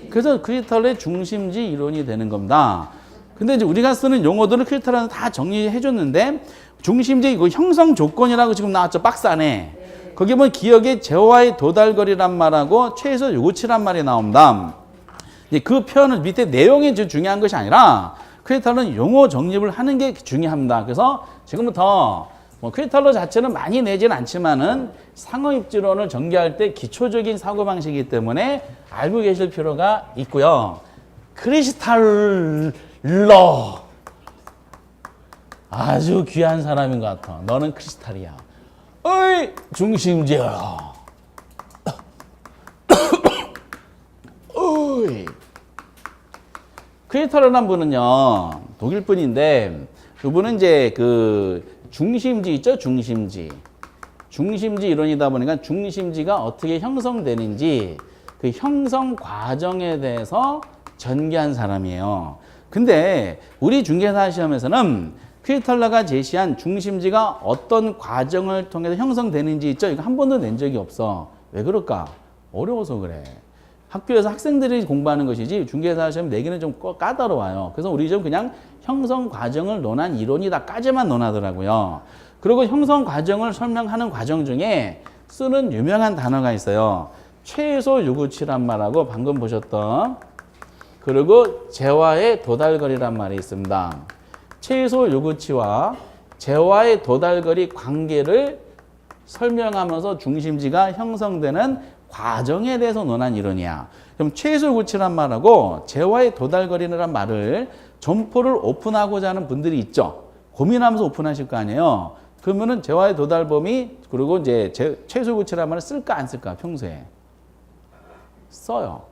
그래서 크리스탈러의 중심지 이론이 되는 겁니다. 근데 이제 우리가 쓰는 용어들을 크리스탈러는 다 정리해 줬는데 중심지 이거 형성 조건이라고 지금 나왔죠, 박스 안에. 거기 보면 기억의 제어와의 도달거리란 말하고 최소 요구치란 말이 나옵니다. 이제 그 표현은 밑에 내용이 중요한 것이 아니라 크리스탈러는 용어 정립을 하는 게 중요합니다. 그래서 지금부터 크리스탈러 자체는 많이 내지는 않지만은 상어 입지론을 전개할 때 기초적인 사고방식이기 때문에 알고 계실 필요가 있고요. 크리스탈러 아주 귀한 사람인 것 같아. 너는 크리스탈이야. 어이 중심지야. 어이. 크리스탈러란 분은요 독일 분인데 그분은 이제 그 중심지 있죠, 중심지 이론이다 보니까 중심지가 어떻게 형성되는지 그 형성 과정에 대해서 전개한 사람이에요. 근데 우리 중개사 시험에서는 크리스탈러가 제시한 중심지가 어떤 과정을 통해서 형성되는지 있죠? 이거 한 번도 낸 적이 없어. 왜 그럴까? 어려워서 그래. 학교에서 학생들이 공부하는 것이지 중개사 시험 내기는 좀 까다로워요. 그래서 우리 좀 그냥 형성 과정을 논한 이론이다까지만 논하더라고요. 그리고 형성 과정을 설명하는 과정 중에 쓰는 유명한 단어가 있어요. 최소 요구치란 말하고 방금 보셨던 그리고 재화의 도달거리란 말이 있습니다. 최소 요구치와 재화의 도달거리 관계를 설명하면서 중심지가 형성되는 과정에 대해서 논한 이론이야. 그럼 최소 요구치란 말하고 재화의 도달거리란 말을 점포를 오픈하고자 하는 분들이 있죠. 고민하면서 오픈하실 거 아니에요. 그러면은 재화의 도달 범위 그리고 이제 최소 요구치란 말을 쓸까 안 쓸까 평소에 써요.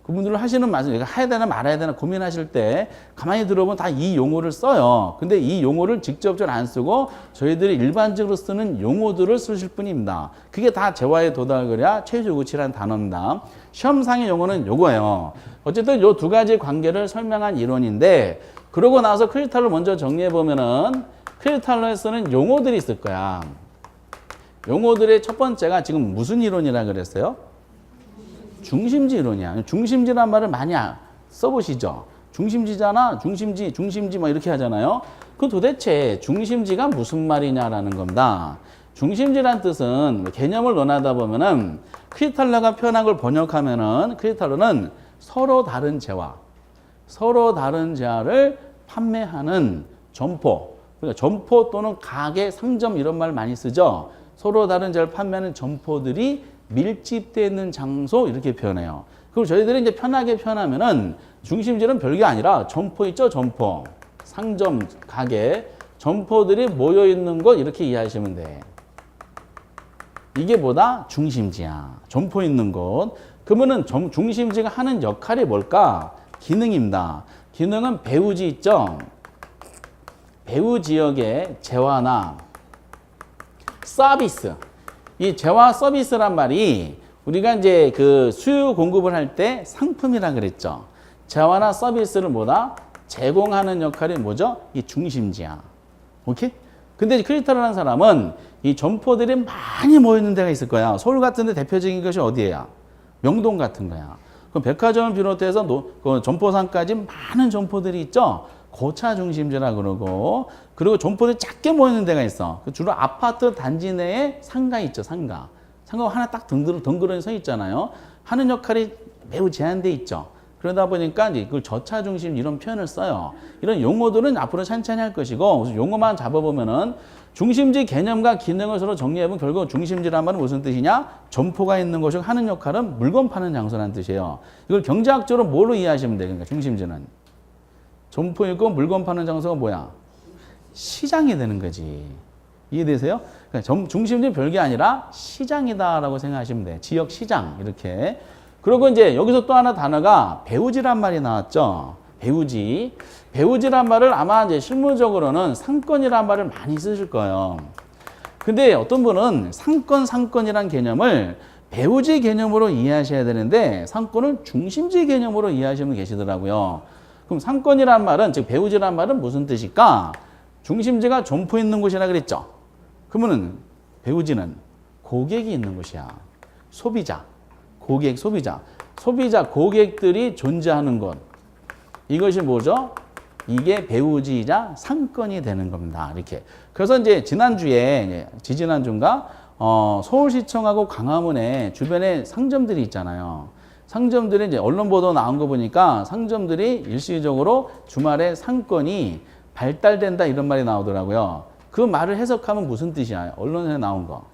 그분들은 하시는 말씀, 내가 해야 되나 말아야 되나 고민하실 때 가만히 들어보면 다 이 용어를 써요. 근데 이 용어를 직접적으로 안 쓰고 저희들이 일반적으로 쓰는 용어들을 쓰실 뿐입니다. 그게 다 재화의 도달거리와 최소 요구치라는 단어입니다. 시험상의 용어는 요거예요. 어쨌든 요 두 가지 관계를 설명한 이론인데 그러고 나서 크리스탈로 먼저 정리해 보면은 크리스탈로에 쓰는 용어들이 있을 거야. 용어들의 첫 번째가 지금 무슨 이론이라 그랬어요? 중심지 이론이야. 중심지란 말을 많이 써보시죠. 중심지잖아. 중심지 뭐 이렇게 하잖아요. 그 도대체 중심지가 무슨 말이냐라는 겁니다. 중심지란 뜻은 개념을 논하다 보면은 크리스탈로가 표현한 걸 번역하면은 크리스탈로는 서로 다른 재화를 판매하는 점포. 그러니까 점포 또는 가게, 상점 이런 말 많이 쓰죠. 서로 다른 재화를 판매하는 점포들이 밀집되어 있는 장소 이렇게 표현해요. 그리고 저희들이 이제 편하게 표현하면은 중심지는 별게 아니라 점포 있죠, 점포. 상점, 가게, 점포들이 모여 있는 것 이렇게 이해하시면 돼. 이게 뭐다? 중심지야. 점포 있는 곳. 그러면은 중심지가 하는 역할이 뭘까? 기능입니다. 기능은 배후지 있죠. 배후 지역의 재화나 서비스. 이 재화 서비스란 말이 우리가 이제 그 수요 공급을 할 때 상품이라 그랬죠. 재화나 서비스를 뭐다? 제공하는 역할이 뭐죠? 이 중심지야. 오케이? 근데 크리스탈이라는 사람은 이 점포들이 많이 모여있는 데가 있을 거야. 서울 같은 데 대표적인 것이 어디예요? 명동 같은 거야. 그럼 백화점을 비롯해서 그 점포상까지 많은 점포들이 있죠. 고차 중심지라 그러고 그리고 점포들이 작게 모이는 데가 있어. 주로 아파트 단지 내에 상가 있죠. 상가 하나 딱 덩그러니 서 있잖아요. 하는 역할이 매우 제한돼 있죠. 그러다 보니까 이제 그 저차 중심 이런 표현을 써요. 이런 용어들은 앞으로 찬찬히 할 것이고 용어만 잡아보면은 중심지 개념과 기능을 서로 정리해보면 결국 중심지란 말은 무슨 뜻이냐? 점포가 있는 곳이 하는 역할은 물건 파는 장소라는 뜻이에요. 이걸 경제학적으로 뭘로 이해하시면 돼요? 그러니까 중심지는 점포 있고 물건 파는 장소가 뭐야? 시장이 되는 거지. 이해되세요? 그러니까 중심지는 별게 아니라 시장이다라고 생각하시면 돼. 지역 시장 이렇게. 그리고 이제 여기서 또 하나 단어가 배후지란 말이 나왔죠. 배후지란 말을 아마 이제 실무적으로는 상권이란 말을 많이 쓰실 거예요. 근데 어떤 분은 상권이란 개념을 배후지 개념으로 이해하셔야 되는데 상권을 중심지 개념으로 이해하시는 분 계시더라고요. 그럼 상권이란 말은, 즉 배후지란 말은 무슨 뜻일까? 중심지가 점포 있는 곳이라 그랬죠. 그러면은 배후지는 고객이 있는 곳이야. 소비자, 고객들이 존재하는 것. 이것이 뭐죠? 이게 배후지이자 상권이 되는 겁니다. 이렇게. 그래서 이제 지지난주인가 서울시청하고 광화문에 주변에 상점들이 있잖아요. 상점들이 이제 언론 보도 나온 거 보니까 상점들이 일시적으로 주말에 상권이 발달된다 이런 말이 나오더라고요. 그 말을 해석하면 무슨 뜻이야? 언론에 나온 거.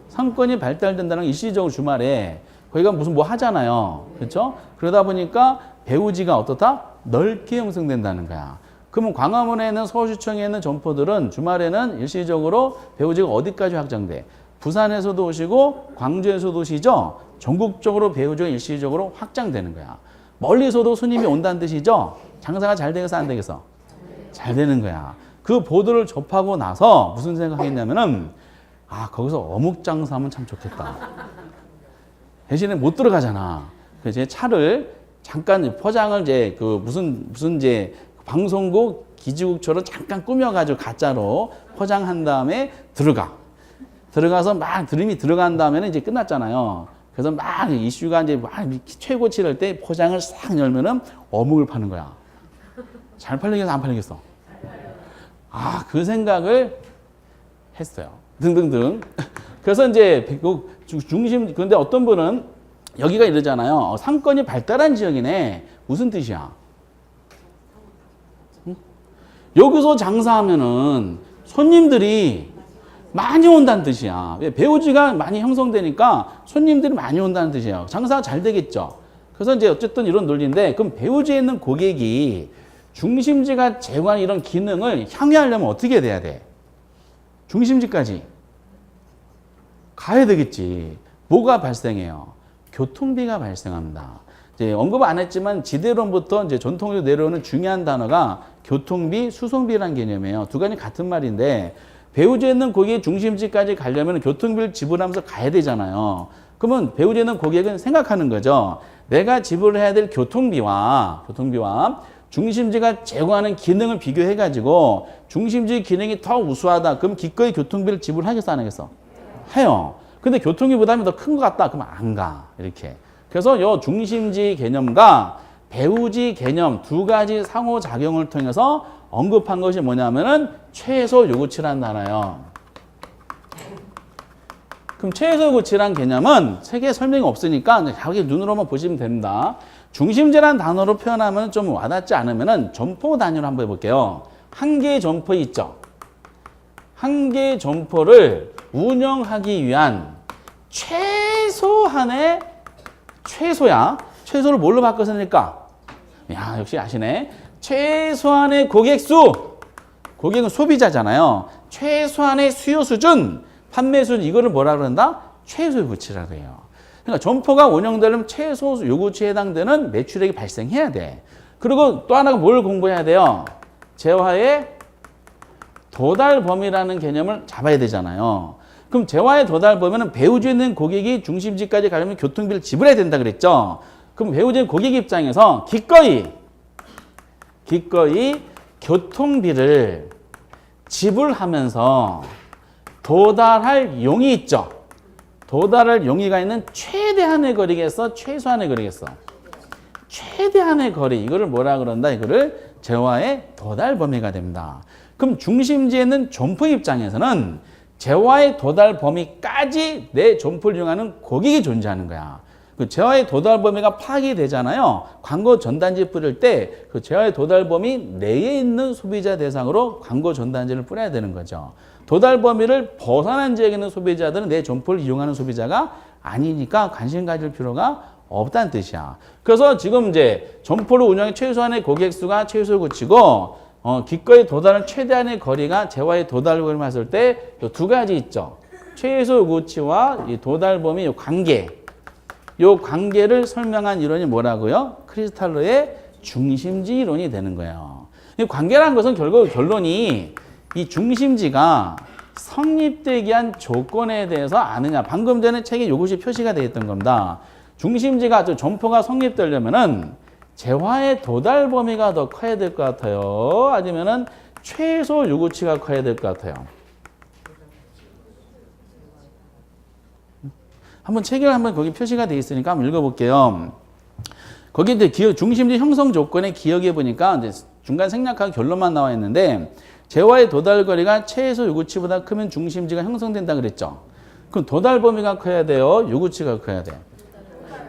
상권이 발달된다는 건 일시적으로 주말에 거기가 무슨 뭐 하잖아요. 그렇죠? 그러다 보니까 배후지가 어떻다? 넓게 형성된다는 거야. 그러면 광화문에 있는 서울시청에 있는 점포들은 주말에는 일시적으로 배후지가 어디까지 확장돼? 부산에서도 오시고 광주에서도 오시죠? 전국적으로 배후지가 일시적으로 확장되는 거야. 멀리서도 손님이 온다는 뜻이죠? 장사가 잘 되겠어 안 되겠어? 잘 되는 거야. 그 보도를 접하고 나서 무슨 생각했냐면은 거기서 어묵 장사하면 참 좋겠다. 대신에 못 들어가잖아. 그래서 제 차를 잠깐 포장을 이제 그 무슨 이제 방송국 기지국처럼 잠깐 꾸며가지고 가짜로 포장한 다음에 들어가서 막 드림이 들어간 다음에는 이제 끝났잖아요. 그래서 막 이슈가 이제 막 최고치를 할 때 포장을 싹 열면은 어묵을 파는 거야. 잘 팔리겠어 안 팔리겠어? 그 생각을 했어요. 등등등. 그래서 이제 중심, 근데 어떤 분은 여기가 이러잖아요. 상권이 발달한 지역이네. 무슨 뜻이야? 응? 여기서 장사하면은 손님들이 많이 온다는 뜻이야. 배우지가 많이 형성되니까 손님들이 많이 온다는 뜻이에요. 장사가 잘 되겠죠. 그래서 이제 어쨌든 이런 논리인데, 그럼 배우지에 있는 고객이 중심지가 제공하는 이런 기능을 향유하려면 어떻게 돼야 돼? 중심지까지 가야 되겠지. 뭐가 발생해요? 교통비가 발생합니다. 이제 언급 안 했지만 지대로부터 이제 전통으로 내려오는 중요한 단어가 교통비, 수송비라는 개념이에요. 두 가지 같은 말인데, 배우지에 있는 고객이 중심지까지 가려면 교통비를 지불하면서 가야 되잖아요. 그러면 배우지에 있는 고객은 생각하는 거죠. 내가 지불해야 될 교통비와 중심지가 제공하는 기능을 비교해가지고 중심지 기능이 더 우수하다. 그럼 기꺼이 교통비를 지불하겠어, 안 하겠어? 해요. 근데 교통비 부담이 더 큰 것 같다. 그러면 안 가. 이렇게. 그래서 요 중심지 개념과 배우지 개념 두 가지 상호작용을 통해서 언급한 것이 뭐냐면은 최소 요구치라는 단어예요. 그럼 최소 요구치라는 개념은 세계 설명이 없으니까 자기 눈으로만 보시면 됩니다. 중심지라는 단어로 표현하면 좀 와닿지 않으면은 점포 단위로 한번 해볼게요. 한 개의 점포 있죠. 한 개의 점포를 운영하기 위한 최소한의 최소를 뭘로 바꿔서니까? 야, 역시 아시네. 최소한의 고객 수. 고객은 소비자잖아요. 최소한의 수요 수준, 판매 수준, 이거를 뭐라 그런다? 최소 요구치라고 해요. 그러니까 점포가 운영되려면 최소 요구치에 해당되는 매출액이 발생해야 돼. 그리고 또 하나가 뭘 공부해야 돼요? 재화의 도달 범위라는 개념을 잡아야 되잖아요. 그럼 재화의 도달 범위는 배우지에 있는 고객이 중심지까지 가려면 교통비를 지불해야 된다 그랬죠. 그럼 배우지에 있는 고객 입장에서 기꺼이 교통비를 지불하면서 도달할 용이 있죠. 도달할 용의가 있는 최대한의 거리겠어? 최소한의 거리겠어? 최대한의 거리. 이거를 뭐라 그런다? 이거를 재화의 도달 범위가 됩니다. 그럼 중심지에 있는 점포 입장에서는 재화의 도달 범위까지 내 점포를 이용하는 고객이 존재하는 거야. 그 재화의 도달 범위가 파악이 되잖아요. 광고 전단지 뿌릴 때 그 재화의 도달 범위 내에 있는 소비자 대상으로 광고 전단지를 뿌려야 되는 거죠. 도달 범위를 벗어난 지역에 있는 소비자들은 내 점포를 이용하는 소비자가 아니니까 관심 가질 필요가 없다는 뜻이야. 그래서 지금 이제 점포를 운영해 최소한의 고객 수가 최소 요구치고 기꺼이 도달한 최대한의 거리가 재화의 도달 범위를 봤을 때 두 가지 있죠. 최소 요구치와 이 도달 범위 요 관계. 요 관계를 설명한 이론이 뭐라고요? 크리스탈로의 중심지 이론이 되는 거예요. 이 관계라는 것은 결국 결론이 이 중심지가 성립되기 위한 조건에 대해서 아느냐. 방금 전에 책에 요것이 표시가 되어 있던 겁니다. 중심지가, 점포가 성립되려면은 재화의 도달 범위가 더 커야 될 것 같아요? 아니면은 최소 요구치가 커야 될 것 같아요? 한번 책에 한번 거기 표시가 되어 있으니까 한번 읽어볼게요. 거기 이제 중심지 형성 조건에 기억해 보니까 이제 중간 생략한 결론만 나와 있는데 재화의 도달 거리가 최소 요구치보다 크면 중심지가 형성된다 그랬죠. 그럼 도달 범위가 커야 돼요? 요구치가 커야 돼요?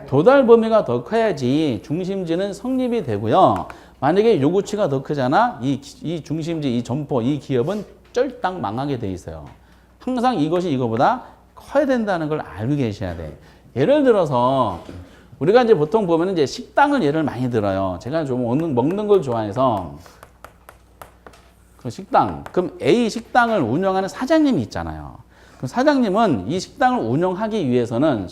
도달 범위가 더 커야지 중심지는 성립이 되고요. 만약에 요구치가 더 크잖아? 이 중심지, 이 점포, 이 기업은 쫄딱 망하게 돼 있어요. 항상 이것이 이거보다 커야 된다는 걸 알고 계셔야 돼. 예를 들어서 우리가 이제 보통 보면 이제 식당을 예를 많이 들어요. 제가 좀 먹는 걸 좋아해서 그 식당, 그럼 A 식당을 운영하는 사장님이 있잖아요. 그럼 사장님은 이 식당을 운영하기 위해서는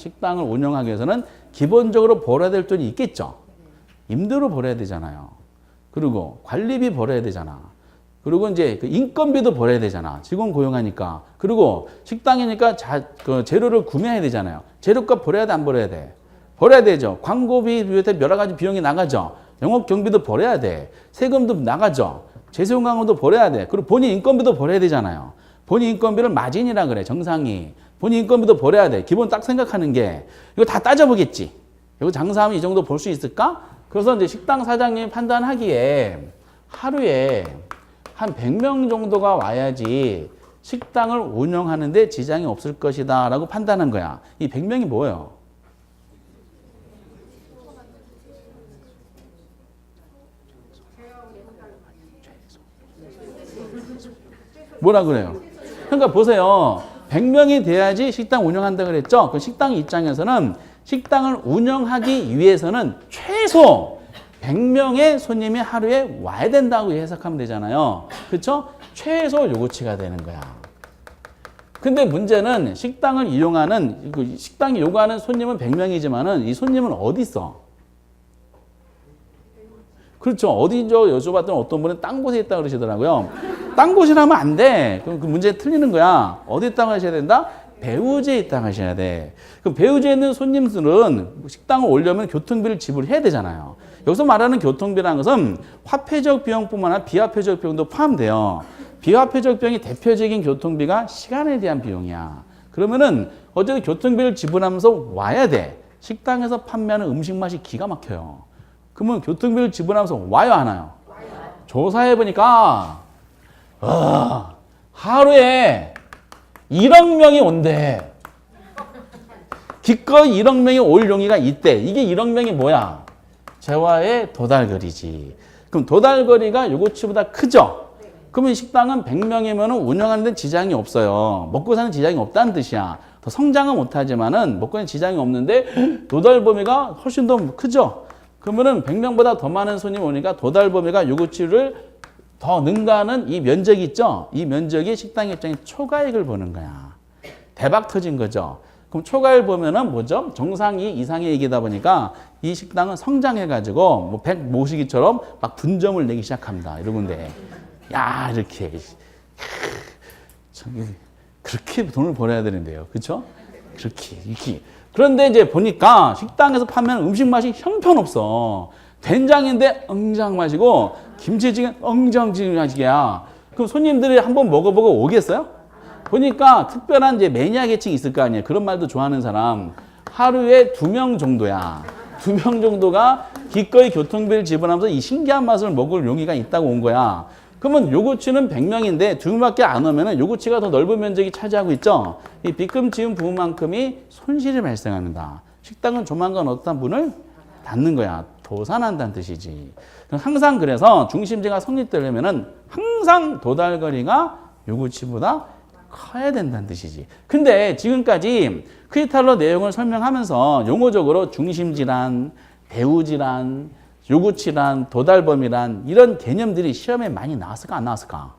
기본적으로 벌어야 될 돈이 있겠죠. 임대료 벌어야 되잖아요. 그리고 관리비 벌어야 되잖아. 그리고 이제 그 인건비도 벌어야 되잖아. 직원 고용하니까. 그리고 식당이니까 그 재료를 구매해야 되잖아요. 재료값 벌어야 돼, 안 벌어야 돼? 벌어야 되죠. 광고비 비롯해 여러 가지 비용이 나가죠. 영업 경비도 벌어야 돼. 세금도 나가죠. 재세용 광고도 벌어야 돼. 그리고 본인 인건비도 벌어야 되잖아요. 본인 인건비를 마진이라 그래, 정상이. 본인 인건비도 벌어야 돼. 기본 딱 생각하는 게 이거 다 따져보겠지. 이거 장사하면 이 정도 벌 수 있을까? 그래서 이제 식당 사장님이 판단하기에 하루에 한 100명 정도가 와야지 식당을 운영하는데 지장이 없을 것이다 라고 판단한 거야. 이 100명이 뭐예요? 뭐라 그래요? 그러니까 보세요. 100명이 돼야지 식당 운영한다 그랬죠? 그 식당 입장에서는 식당을 운영하기 위해서는 최소 100명의 손님이 하루에 와야 된다고 해석하면 되잖아요. 그렇죠? 최소 요구치가 되는 거야. 근데 문제는 식당을 이용하는, 식당이 요구하는 손님은 100명이지만은 이 손님은 어디 있어? 그렇죠. 어디죠? 여쭤봤더니 어떤 분은 딴 곳에 있다고 그러시더라고요. 딴 곳이라면 안 돼. 그럼 그 문제 틀리는 거야. 어디 있다고 하셔야 된다? 배우지에 있다고 하셔야 돼. 그럼 배우지에 있는 손님들은 식당을 오려면 교통비를 지불해야 되잖아요. 여기서 말하는 교통비라는 것은 화폐적 비용뿐만 아니라 비화폐적 비용도 포함돼요. 비화폐적 비용이 대표적인 교통비가 시간에 대한 비용이야. 그러면은 어쨌든 교통비를 지불하면서 와야 돼. 식당에서 판매하는 음식 맛이 기가 막혀요. 그러면 교통비를 지불하면서 와요, 안 와요? 조사해보니까 하루에 1억 명이 온대. 기꺼이 1억 명이 올 용의가 있대. 이게 1억 명이 뭐야? 재화의 도달거리지. 그럼 도달거리가 요거치보다 크죠? 그러면 식당은 100명이면 운영하는 데 지장이 없어요. 먹고 사는 지장이 없다는 뜻이야. 더 성장은 못하지만은 먹고 사는 지장이 없는데 도달 범위가 훨씬 더 크죠? 그러면은 100명보다 더 많은 손님이 오니까 도달 범위가 요구치를 더 능가하는 이 면적이 있죠? 이 면적이 식당 입장에 초과액을 보는 거야. 대박 터진 거죠. 그럼 초과액을 보면은 뭐죠? 정상이 이상의 얘기다 보니까 이 식당은 성장해가지고 뭐 100 모시기처럼 막 분점을 내기 시작합니다. 이러건데, 야, 이렇게. 그렇게 돈을 벌어야 되는데요. 그쵸? 이렇게. 그런데 이제 보니까 식당에서 판매하는 음식 맛이 형편없어. 된장인데 엉장 맛이고 김치찌개 엉장찌개 맛이야. 그럼 손님들이 한번 먹어보고 오겠어요? 보니까 특별한 이제 매니아 계층이 있을 거 아니에요. 그런 말도 좋아하는 사람. 하루에 2명 정도야. 2명 정도가 기꺼이 교통비를 지불하면서 이 신기한 맛을 먹을 용의가 있다고 온 거야. 그러면 요구치는 100명인데 2명밖에 안 오면은 요구치가 더 넓은 면적이 차지하고 있죠. 이 빚금 지은 부분만큼이 손실이 발생합니다. 식당은 조만간 어떤 문을 닫는 거야. 도산한다는 뜻이지. 항상 그래서 중심지가 성립되려면은 항상 도달거리가 요구치보다 커야 된다는 뜻이지. 근데 지금까지 크리탈러 내용을 설명하면서 용어적으로 중심질환, 배우질환, 요구치란, 도달범위란 이런 개념들이 시험에 많이 나왔을까 안 나왔을까?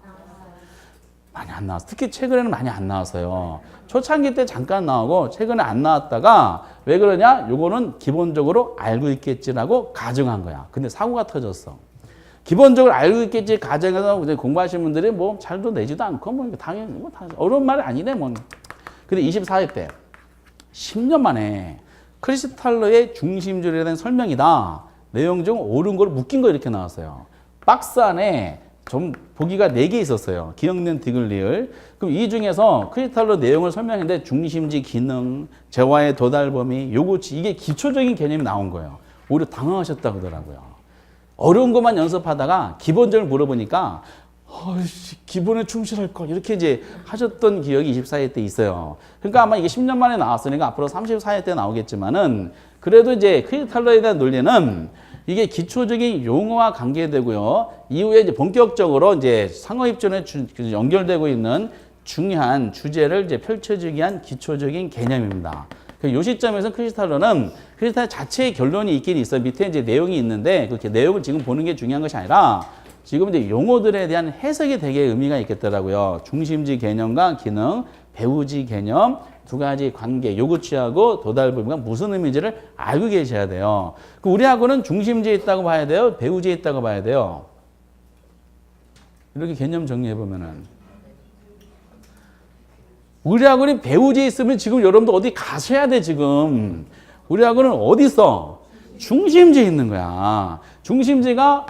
많이 안 나왔어. 특히 최근에는 많이 안 나왔어요. 초창기 때 잠깐 나오고 최근에 안 나왔다가 왜 그러냐? 요거는 기본적으로 알고 있겠지라고 가정한 거야. 근데 사고가 터졌어. 기본적으로 알고 있겠지 가정해서 공부하시는 분들이 뭐 잘도 내지도 않고 뭐 당연히 뭐 어려운 말이 아니네 뭐. 근데 24회 때 10년 만에 크리스탈러의 중심줄에 대한 설명이다. 내용 중 옳은 걸 묶인 거 이렇게 나왔어요. 박스 안에 좀 보기가 4개 있었어요. 기억년 디글리을. 그럼 이 중에서 크리스탈러 내용을 설명했는데 중심지 기능, 재화의 도달 범위, 요구치 이게 기초적인 개념이 나온 거예요. 오히려 당황하셨다고 하더라고요. 어려운 것만 연습하다가 기본적으로 물어보니까 기본에 충실할 거 이렇게 이제 하셨던 기억이 24회 때 있어요. 그러니까 아마 이게 10년 만에 나왔으니까 앞으로 34회 때 나오겠지만은 그래도 이제 크리스탈러에 대한 논리는 이게 기초적인 용어와 관계되고요. 이후에 이제 본격적으로 이제 상호입전에 연결되고 있는 중요한 주제를 이제 펼쳐주기 위한 기초적인 개념입니다. 이 시점에서 크리스탈러는 크리스탈 자체의 결론이 있긴 있어요. 밑에 이제 내용이 있는데 그렇게 내용을 지금 보는 게 중요한 것이 아니라 지금 이제 용어들에 대한 해석이 되게 의미가 있겠더라고요. 중심지 개념과 기능, 배우지 개념, 두 가지 관계, 요구치하고 도달 부분과 무슨 의미인지를 알고 계셔야 돼요. 우리하고는 중심지에 있다고 봐야 돼요? 배우지에 있다고 봐야 돼요? 이렇게 개념 정리해보면은. 우리하고는 배우지에 있으면 지금 여러분도 어디 가셔야 돼, 지금. 우리하고는 어디 있어? 중심지에 있는 거야. 중심지가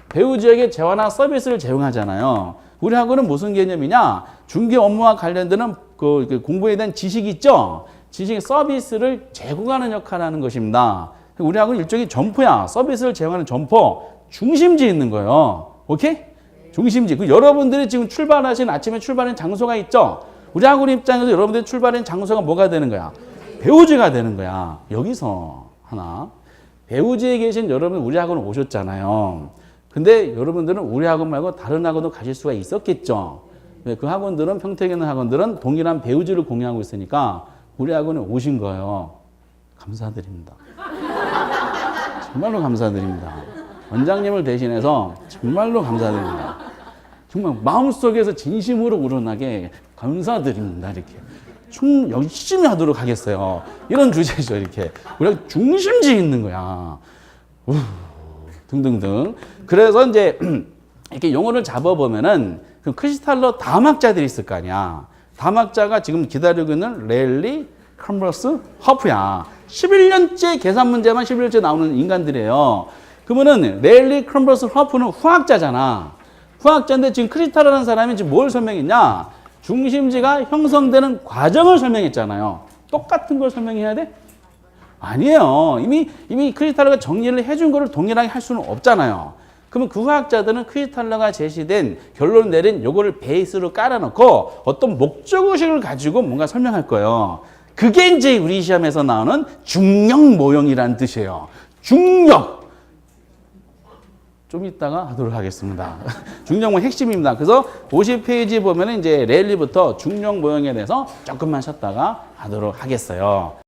배우지에게 재화나 서비스를 제공하잖아요. 우리하고는 무슨 개념이냐? 중개 업무와 관련되는 그 공부에 대한 지식이 있죠? 지식 서비스를 제공하는 역할을 하는 것입니다. 우리하고는 일종의 점포야. 서비스를 제공하는 점포. 중심지에 있는 거예요. 오케이? 중심지. 그 여러분들이 지금 출발하신 아침에 출발한 장소가 있죠? 우리 학원 입장에서 여러분들이 출발한 장소가 뭐가 되는 거야? 배우지가 되는 거야. 여기서 하나. 배우지에 계신 여러분 우리 학원 오셨잖아요. 근데 여러분들은 우리 학원 말고 다른 학원도 가실 수가 있었겠죠. 그 학원들은 평택에 있는 학원들은 동일한 배우지를 공유하고 있으니까 우리 학원에 오신 거예요. 감사드립니다. 정말로 감사드립니다. 원장님을 대신해서 정말로 감사드립니다. 정말 마음속에서 진심으로 우러나게 감사드립니다. 이렇게 좀 열심히 하도록 하겠어요. 이런 주제죠. 이렇게 우리가 중심지에 있는 거야. 등등등. 그래서 이제 이렇게 용어를 잡아보면은 그 크리스탈러 다막자들이 있을 거 아니야. 다막자가 지금 기다리고 있는 랠리 컨버스 허프야. 11년째 계산 문제만 11년째 나오는 인간들이에요. 그러면은 랠리 컨버스 허프는 후학자잖아. 후학자인데 지금 크리스탈러라는 사람이 지금 뭘 설명했냐? 중심지가 형성되는 과정을 설명했잖아요. 똑같은 걸 설명해야 돼? 아니에요. 이미 크리스탈러가 정리를 해준 거를 동일하게 할 수는 없잖아요. 그러면 그 화학자들은 크리스탈러가 제시된 결론을 내린 요거를 베이스로 깔아놓고 어떤 목적의식을 가지고 뭔가 설명할 거예요. 그게 이제 우리 시험에서 나오는 중력 모형이라는 뜻이에요. 중력. 좀 이따가 하도록 하겠습니다. 중력 모형 핵심입니다. 그래서 50페이지 보면 이제 랠리부터 중력 모형에 대해서 조금만 쉬었다가 하도록 하겠어요.